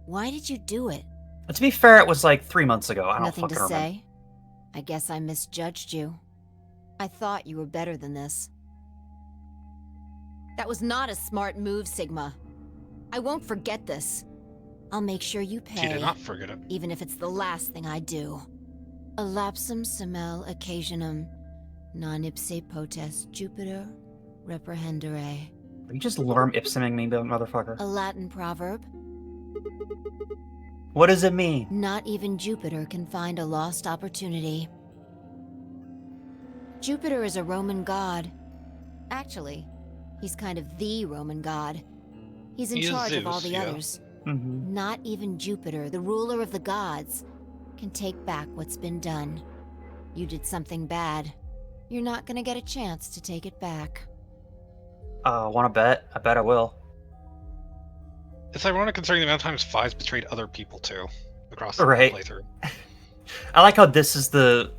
Why did you do it? But to be fair, it was like 3 months ago. I don't Nothing fucking to remember. say? I guess I misjudged you. I thought you were better than this. That was not a smart move, Sigma. I won't forget this. I'll make sure you pay. She did not forget it. Even if it's the last thing I do. Elapsum semel occasionum non ipse potest Jupiter reprehendere. Are you just lorem ipsuming me, motherfucker? A Latin proverb. What does it mean? Not even Jupiter can find a lost opportunity. Jupiter is a Roman god. Actually, he's kind of the Roman god. He's in He is charge of all Zeus, the yeah. others. Mm-hmm. Not even Jupiter, the ruler of the gods, can take back what's been done. You did something bad. You're not gonna get a chance to take it back. Want to bet? I bet I will. It's ironic considering the amount of times Phi's betrayed other people too, across the Right. playthrough. I like how this is the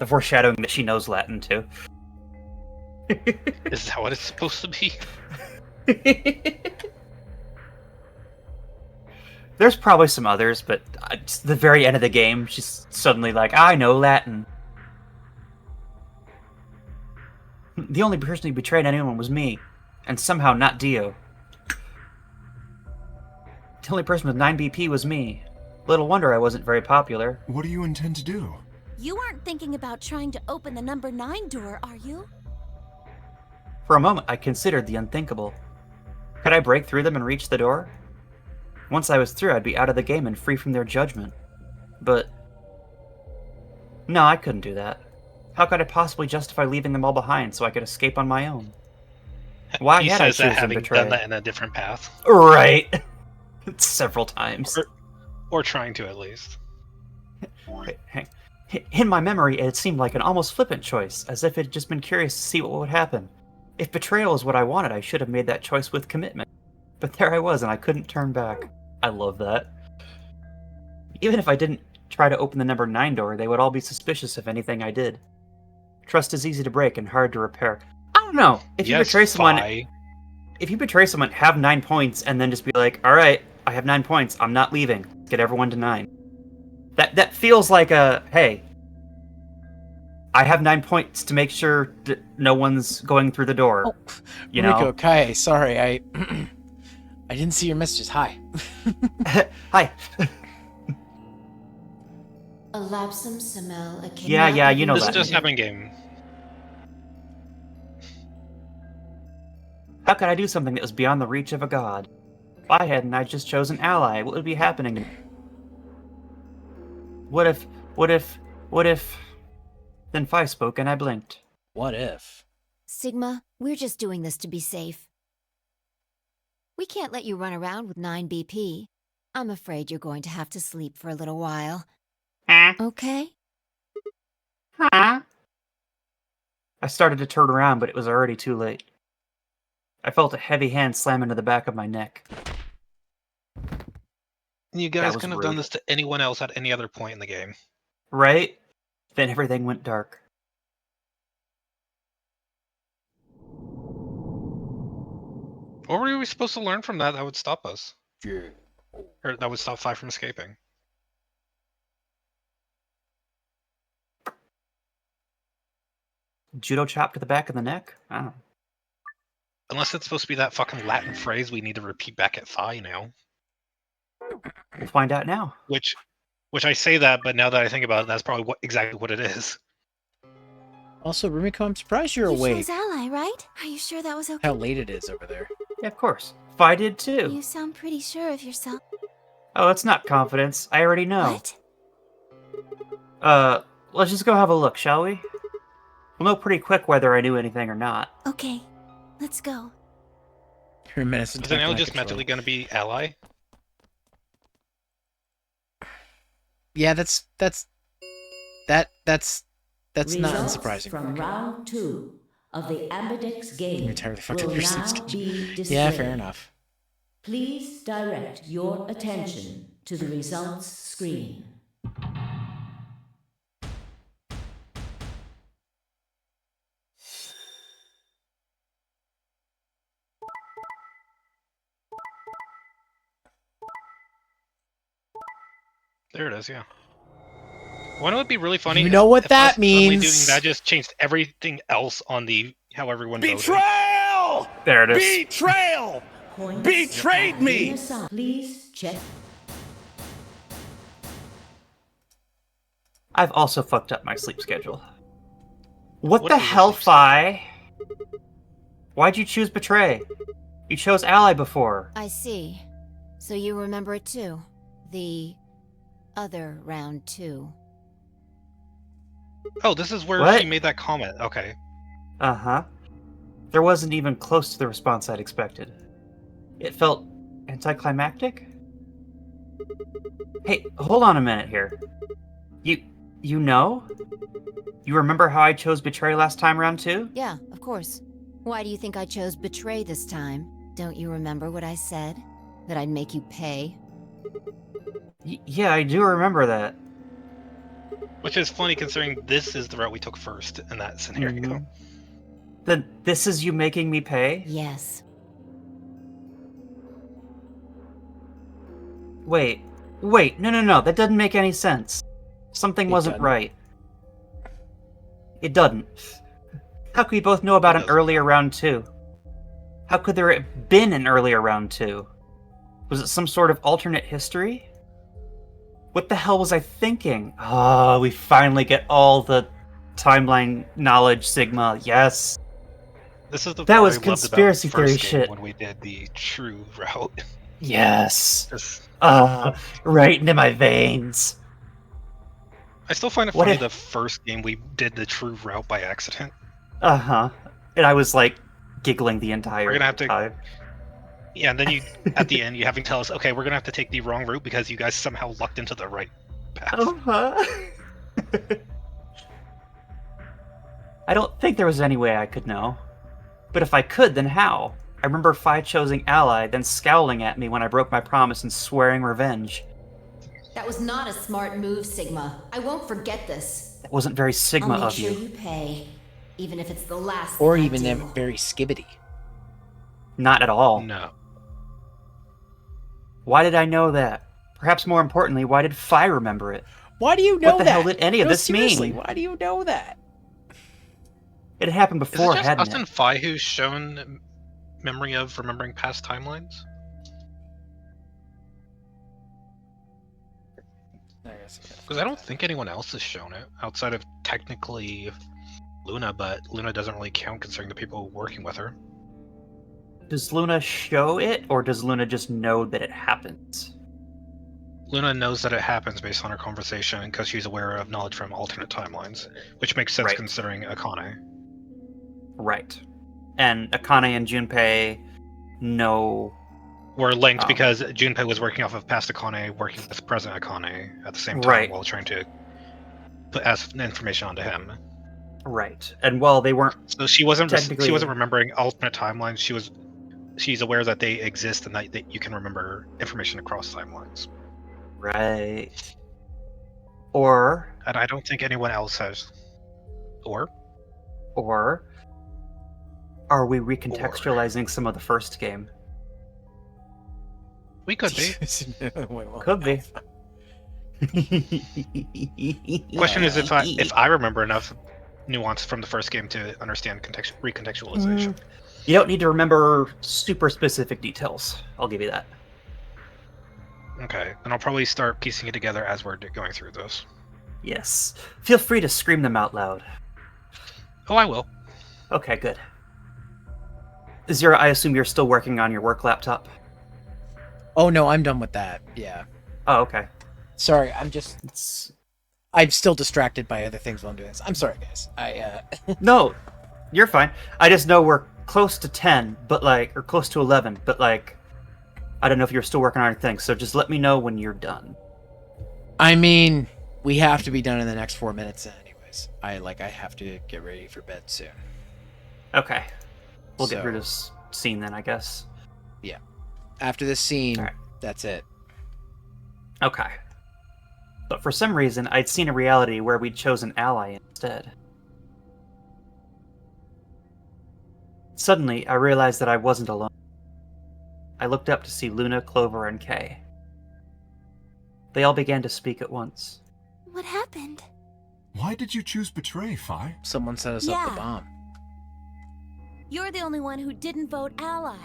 foreshadowing that she knows Latin too. Is that what it's supposed to be? There's probably some others, but just the very end of the game, she's suddenly like, I know Latin. The only person who betrayed anyone was me, and somehow not Dio. The only person with 9 BP was me. Little wonder I wasn't very popular. What do you intend to do? You aren't thinking about trying to open the number 9 door, are you? For a moment, I considered the unthinkable. Could I break through them and reach the door? Once I was through, I'd be out of the game and free from their judgment. But... no, I couldn't do that. How could I possibly justify leaving them all behind so I could escape on my own? Why He had I says that chosen having betray? done that in a different path. Right. Several times. Or trying to, at least. In my memory, it seemed like an almost flippant choice, as if it had just been curious to see what would happen. If betrayal is what I wanted, I should have made that choice with commitment. But there I was, and I couldn't turn back. I love that. Even if I didn't try to open the number 9 door, they would all be suspicious of anything I did. Trust is easy to break and hard to repair. I don't know. If you betray someone... if you betray someone, have 9 points, and then just be like, alright, I have 9 points, I'm not leaving. Get everyone to 9. That feels like a, hey, I have 9 points to make sure that no one's going through the door. Oh, you Rico, know? Kai, sorry, I didn't see your messages. Hi. Hi. Elapsum semel occasionum. Yeah, you know This that. just happened game. How could I do something that was beyond the reach of a god? If I hadn't, I'd just chosen ally. What would be happening to me? What if... Then Phi spoke and I blinked. What if? Sigma, we're just doing this to be safe. We can't let you run around with 9 BP. I'm afraid you're going to have to sleep for a little while. Okay? I started to turn around, but it was already too late. I felt a heavy hand slam into the back of my neck. You That guys was couldn't have done rude. this to anyone else at any other point in the game. Right? Then everything went dark. What were we supposed to learn from that would stop us? Or that would stop Phi from escaping? Judo chop to the back of the neck? I don't know. Unless it's supposed to be that fucking Latin phrase we need to repeat back at Phi now. We'll find out now. Which I say that, but now that I think about it, that's probably exactly what it is. Also, Rumiko, I'm surprised you're You awake. chose ally, right? Are you sure that was okay? How late it is over there. Yeah, of course. Phi did too. You sound pretty sure of yourself. Oh, it's not confidence. I already know. What? Let's just go have a look, shall we? We'll know pretty quick whether I knew anything or not. Okay, let's go. You're a menace Is it attack now line just control. magically going to be ally? Yeah, that's not Results unsurprising. from round 2 of the Ambidex game You entirely fucked up will your now sleep be displayed. Yeah, fair enough. Please direct your attention to the results screen. There it is, yeah. Why don't it be really funny? You know what if that us suddenly means. doing that just changed everything else on the how everyone voted. Betrayal! There it is. Betrayal! Points Betrayed have been me! assigned. Please check. I've also fucked up my sleep schedule. What What the is your hell, sleep Phi? Why'd you choose Betray? You chose Ally before. I see. So you remember it too? The other round 2. Oh, this is where What? she made that comment. Okay. Uh-huh. There wasn't even close to the response I'd expected. It felt anticlimactic? Hey, hold on a minute here. You know? You remember how I chose Betray last time round 2? Yeah, of course. Why do you think I chose Betray this time? Don't you remember what I said? That I'd make you pay? Yeah, I do remember that. Which is funny considering this is the route we took first in that scenario. Mhm. Then this is you making me pay? Yes. Wait, no, that doesn't make any sense. Something It wasn't doesn't? right. It doesn't. How could we both know about It an doesn't. earlier round 2? How could there have been an earlier round 2? Was it some sort of alternate history? What the hell was I thinking? Oh, we finally get all the timeline knowledge, Sigma. Yes. This is the That part was I loved conspiracy about the first theory game shit. when we did the true route. Yes. Just- Right into my veins. I still find it What funny if- the first game we did the true route by accident. Uh-huh. And I was like giggling the entire We're gonna have to- time. Yeah, and then you at the end you having to tell us, okay, we're gonna have to take the wrong route because you guys somehow lucked into the right path. Uh-huh. I don't think there was any way I could know. But if I could, then how? I remember Phi choosing Ally, then scowling at me when I broke my promise and swearing revenge. That was not a smart move, Sigma. I won't forget this. That wasn't very Sigma I'll make of sure you. you pay, even if it's the last Or thing I even do. very skibbity. Not at all. No. Why did I know that? Perhaps more importantly, why did Phi remember it? Why do you know What the that? hell did any of No, this seriously, mean? why do you know that? It had happened Is before, it just hadn't us it? and Phi who's shown memory of remembering past timelines? Because I don't think anyone else has shown it outside of technically Luna, but Luna doesn't really count considering the people working with her. Does Luna show it, or does Luna just know that it happens? Luna knows that it happens based on her conversation because she's aware of knowledge from alternate timelines, which makes sense Right. considering Akane. Right. And Akane and Junpei know... We're linked Oh. because Junpei was working off of past Akane, working with present Akane at the same time Right. while trying to put information onto him. Right. And while they weren't... So she wasn't Technically- remembering alternate timelines. She's aware that they exist and that you can remember information across timelines. Right. Or... And I don't think anyone else has. Or are we recontextualizing some of the first game? we could be. Could be. Question is if I remember enough nuance from the first game to understand recontextualization. You don't need to remember super specific details. I'll give you that. Okay, and I'll probably start piecing it together as we're going through this. Yes. Feel free to scream them out loud. Oh, I will. Okay, good. Zira, I assume you're still working on your work laptop? Oh no, I'm done with that. Yeah. Oh, okay. Sorry, I'm just. I'm still distracted by other things while I'm doing this. I'm sorry, guys. No, you're fine. I just know we're close to 10, but like, or close to 11, but like, I don't know if you're still working on your thing, so just let me know when you're done. I mean, we have to be done in the next 4 minutes anyways. I have to get ready for bed soon. Okay. We'll get So- rid of this scene then, I guess. Yeah. After this scene, Alright. that's it. Okay. But for some reason, I'd seen a reality where we'd chosen ally instead. Suddenly, I realized that I wasn't alone. I looked up to see Luna, Clover, and Kay. They all began to speak at once. What happened? Why did you choose betray, Fi? Someone set us up Yeah. the bomb. You're the only one who didn't vote ally.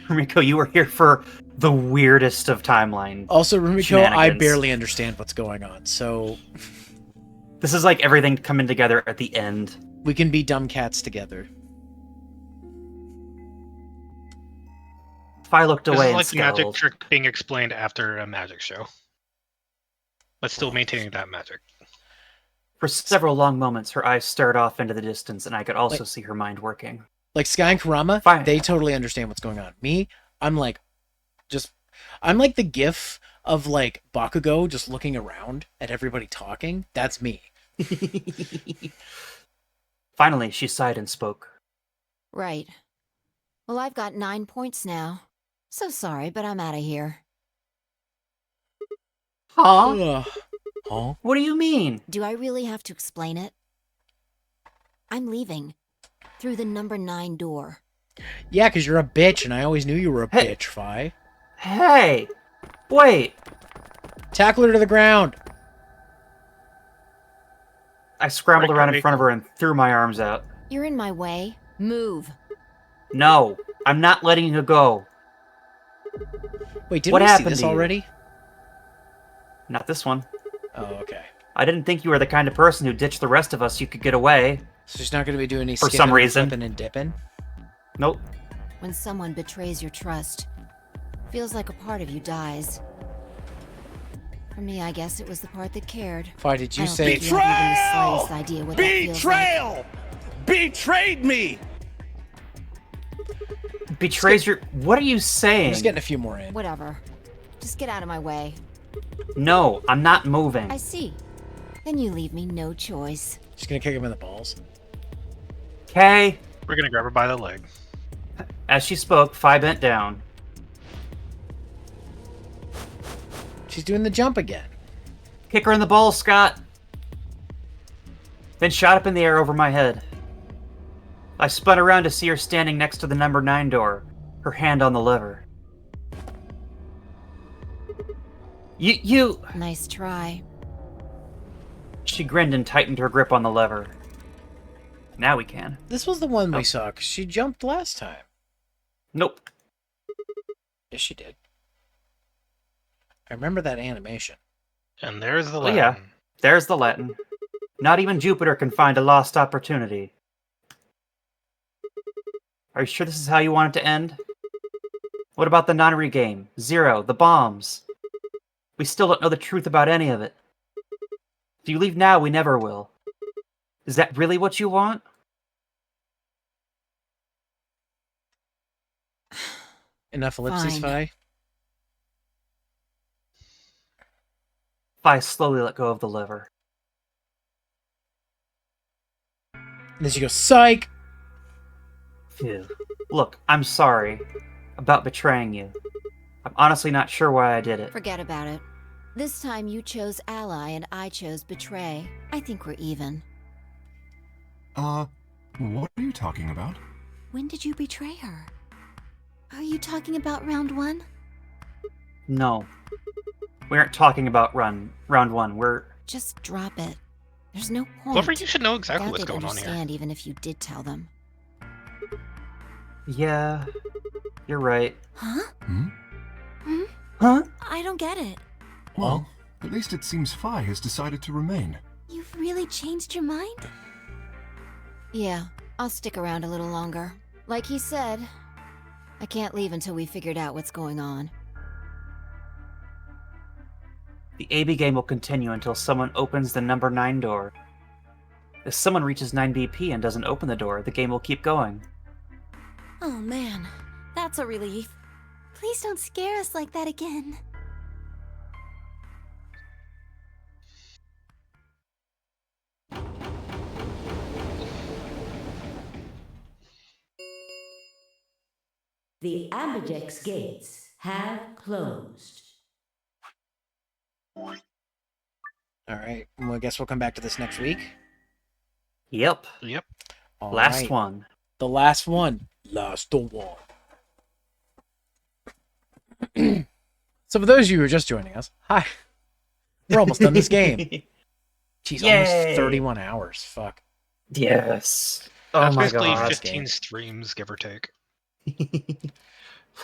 Rumiko, you were here for the weirdest of timeline. Also, Rumiko, I Shenanigans. barely understand what's going on, so This is like everything coming together at the end. we can be dumb cats together. Fi looked This away is and like the magic scowled. trick being explained after a magic show. But still maintaining that magic. For several long moments, her eyes stared off into the distance, and I could also Like- see her mind working. Like Sky and Kurama, Fine. they totally understand what's going on. Me, I'm like the gif of like Bakugo just looking around at everybody talking. That's me. Finally, she sighed and spoke. Right. Well, I've got 9 points now. So sorry, but I'm out of here. Huh? Ugh. Huh? What do you mean? Do I really have to explain it? I'm leaving. Through the number 9 door. Yeah, because you're a bitch, and I always knew you were a Hey. bitch, Fi. Hey! Wait! Tackle her to the ground. I scrambled Right, around in Kirby. front of her and threw my arms out. You're in my way. Move. No, I'm not letting you go. Wait, did What we see happened this to you? already? Not this one. Oh, okay. I didn't think you were the kind of person who ditched the rest of us. You could get away. So she's not going to be doing any For skipping some and reason. flipping and dipping? Nope. When someone betrays your trust, feels like a part of you dies. For me, I guess it was the part that cared. Fi, did you I don't say... think you have even the slightest idea what that feels like. Betrayal! Betrayed me! Betrays your... What are you I'm saying? just getting a few more in. Whatever. Just get out of my way. No, I'm not moving. I see. Then you leave me no choice. Just going to kick him in the balls. Kay. We're gonna grab her by the leg. As she spoke, Fi bent down. She's doing the jump again. Kick her in the balls, Scott. Then shot up in the air over my head. I spun around to see her standing next to the number 9 door, her hand on the lever. You... Nice try. She grinned and tightened her grip on the lever. Now we can. This was the one Oh. we saw, 'cause she jumped last time. Nope. Yes, she did. I remember that animation. And there's the Oh, Latin. yeah. There's the Latin. Not even Jupiter can find a lost opportunity. Are you sure this is how you want it to end? What about the nunnery game? Zero, the bombs? We still don't know the truth about any of it. If you leave now, we never will. Is that really what you want? Enough ellipses, Fine. Fi? Fi slowly let go of the lever. And then she goes, psych! Phew. Look, I'm sorry about betraying you. I'm honestly not sure why I did it. Forget about it. This time you chose ally and I chose betray. I think we're even. What are you talking about? When did you betray her? Are you talking about round 1? No. We aren't talking about round 1. We're... Just drop it. There's no point. Clover, you should know exactly Doubt what's they'd going on here. understand even if you did tell them. Yeah, you're right. Huh? Huh? I don't get it. Well, at least it seems Fi has decided to remain. You've really changed your mind? Yeah, I'll stick around a little longer. Like he said, I can't leave until we figured out what's going on. The AB game will continue until someone opens the number 9 door. If someone reaches 9 BP and doesn't open the door, the game will keep going. Oh man, that's a relief. Please don't scare us like that again. The Ambidex gates have closed. All right. Well, I guess we'll come back to this next week. Yep. All Last right. one. The last one. Last one. So for those of you who are just joining us, hi. We're almost done this game. Jeez, almost Yay. 31 hours. Fuck. Yes. That's Oh my basically god. 15 streams, give or take.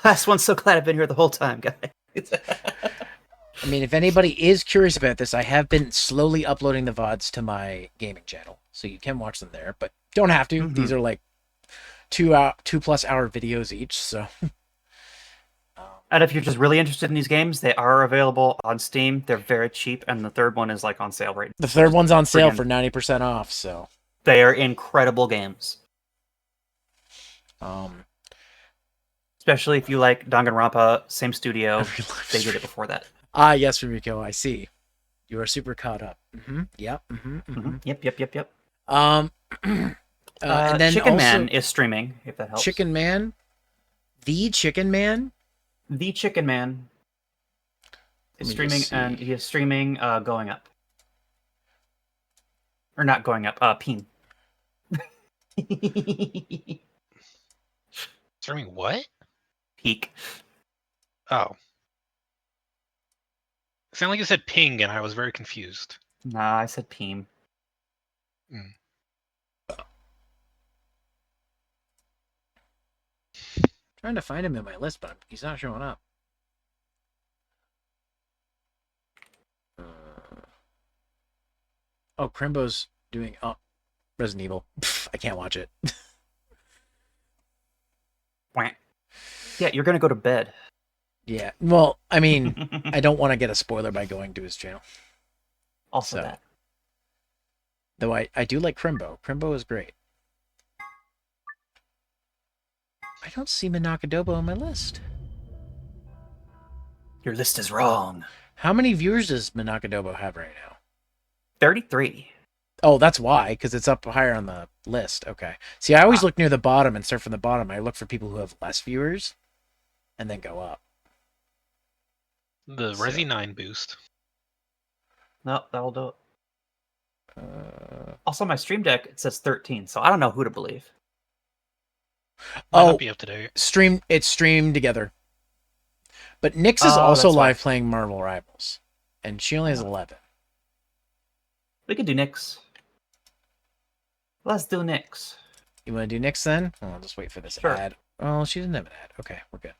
Last one, so glad I've been here the whole time, guys. I mean, if anybody is curious about this, I have been slowly uploading the VODs to my gaming channel. So you can watch them there, but don't have to. Mhm. These are like 2+ hour videos each, so... And if you're just really interested in these games, they are available on Steam. They're very cheap, and the third one is like on sale right now. The third one's on sale Friggin- for 90% off, so... They are incredible games. Especially if you like Danganronpa, same studio. They did it before that. Ah, yes, Rumiko, I see. You are super caught up. Yep. Yep. And then Chicken also, Man is streaming, if that helps. Chicken Man? The Chicken Man? The Chicken Man is streaming, and he is streaming Going Up. Or not Going Up, Peen. Streaming what? Peak. Oh. It sounded like you said ping, and I was very confused. Nah, I said Peen. Trying to find him in my list, but he's not showing up. Oh, Crimbo's doing... Oh, Resident Evil. I can't watch it. Yeah, you're gonna go to bed. Yeah, well, I mean, I don't want to get a spoiler by going to his channel. Also that. Though I do like Crimbo. Crimbo is great. I don't see Minakadobo on my list. Your list is wrong. How many viewers does Minakadobo have right now? 33. Oh, that's why, because it's up higher on the list. Okay. See, I always look near the bottom and start from the bottom. I look for people who have less viewers and then go up. The Resi 9 boost. No, that'll do it. Also, my stream deck, it says 13, so I don't know who to believe. Might Oh, not be up to date. it's streamed together. But Nyx is Oh, also that's why. live playing Marvel Rivals, and she only has 11. We could do Nyx. Let's do Nyx. You want to do Nyx then? Oh, I'll just wait for this Sure. ad. Oh, she didn't have an ad. Okay, we're good.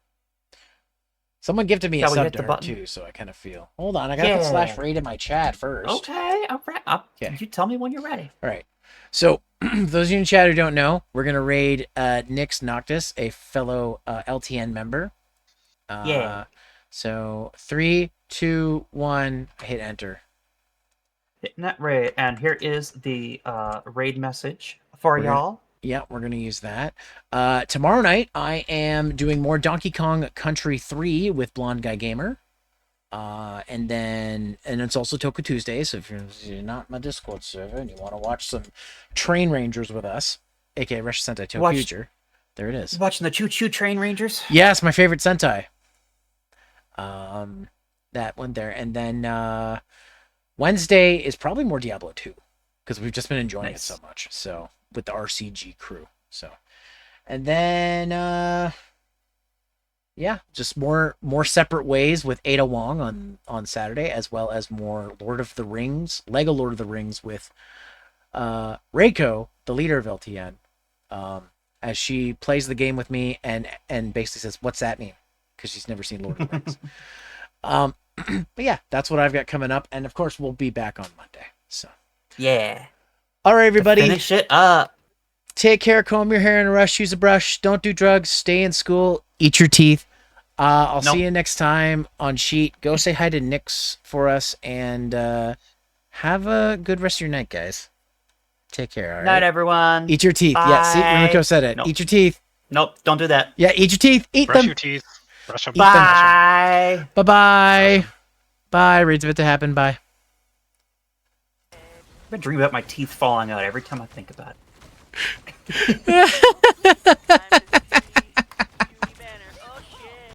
Someone gifted me a Shall we sub hit the to her button? too, so I kind of feel. Hold on, I gotta put Yeah. /raid in my chat first. Okay, all right. Okay. You tell me when you're ready. All right. So, those of you in chat who don't know, we're gonna raid Nyx Noctis, a fellow LTN member. Yeah. So 3, 2, 1, hit enter. Hitting that raid, and here is the raid message for We're gonna- y'all. Yeah, we're gonna use that. Tomorrow night, I am doing more Donkey Kong Country 3 with Blonde Guy Gamer. And it's also Toku Tuesday, so if you're not in my Discord server and you want to watch some Train Rangers with us, aka Rush Sentai Toku Future, there it is. Watching the Choo Choo Train Rangers? Yes, my favorite Sentai. That one there. And then Wednesday is probably more Diablo 2, because we've just been enjoying it so much. So, with the RCG crew. So, and then yeah, just more separate ways with Ada Wong on Saturday, as well as more Lord of the Rings, Lego Lord of the Rings with Reiko, the leader of LTN, as she plays the game with me and basically says, "What's that mean?" Because she's never seen Lord of the Rings. But yeah, that's what I've got coming up, and of course we'll be back on Monday. So yeah. All right, everybody. Finish it up. Take care. Comb your hair in a rush. Use a brush. Don't do drugs. Stay in school. Eat your teeth. I'll Nope. see you next time on Sheet. Go say hi to Nix for us, and have a good rest of your night, guys. Take care, all right? Night, everyone. Eat your teeth. Bye. Yeah, see, Rumiko said it. Nope. Eat your teeth. Nope, don't do that. Yeah, eat your teeth. Eat Brush them. your teeth. Brush them. Bye. Bye-bye. Bye. Reads of it to happen. Bye. I've been dreaming about my teeth falling out every time I think about it.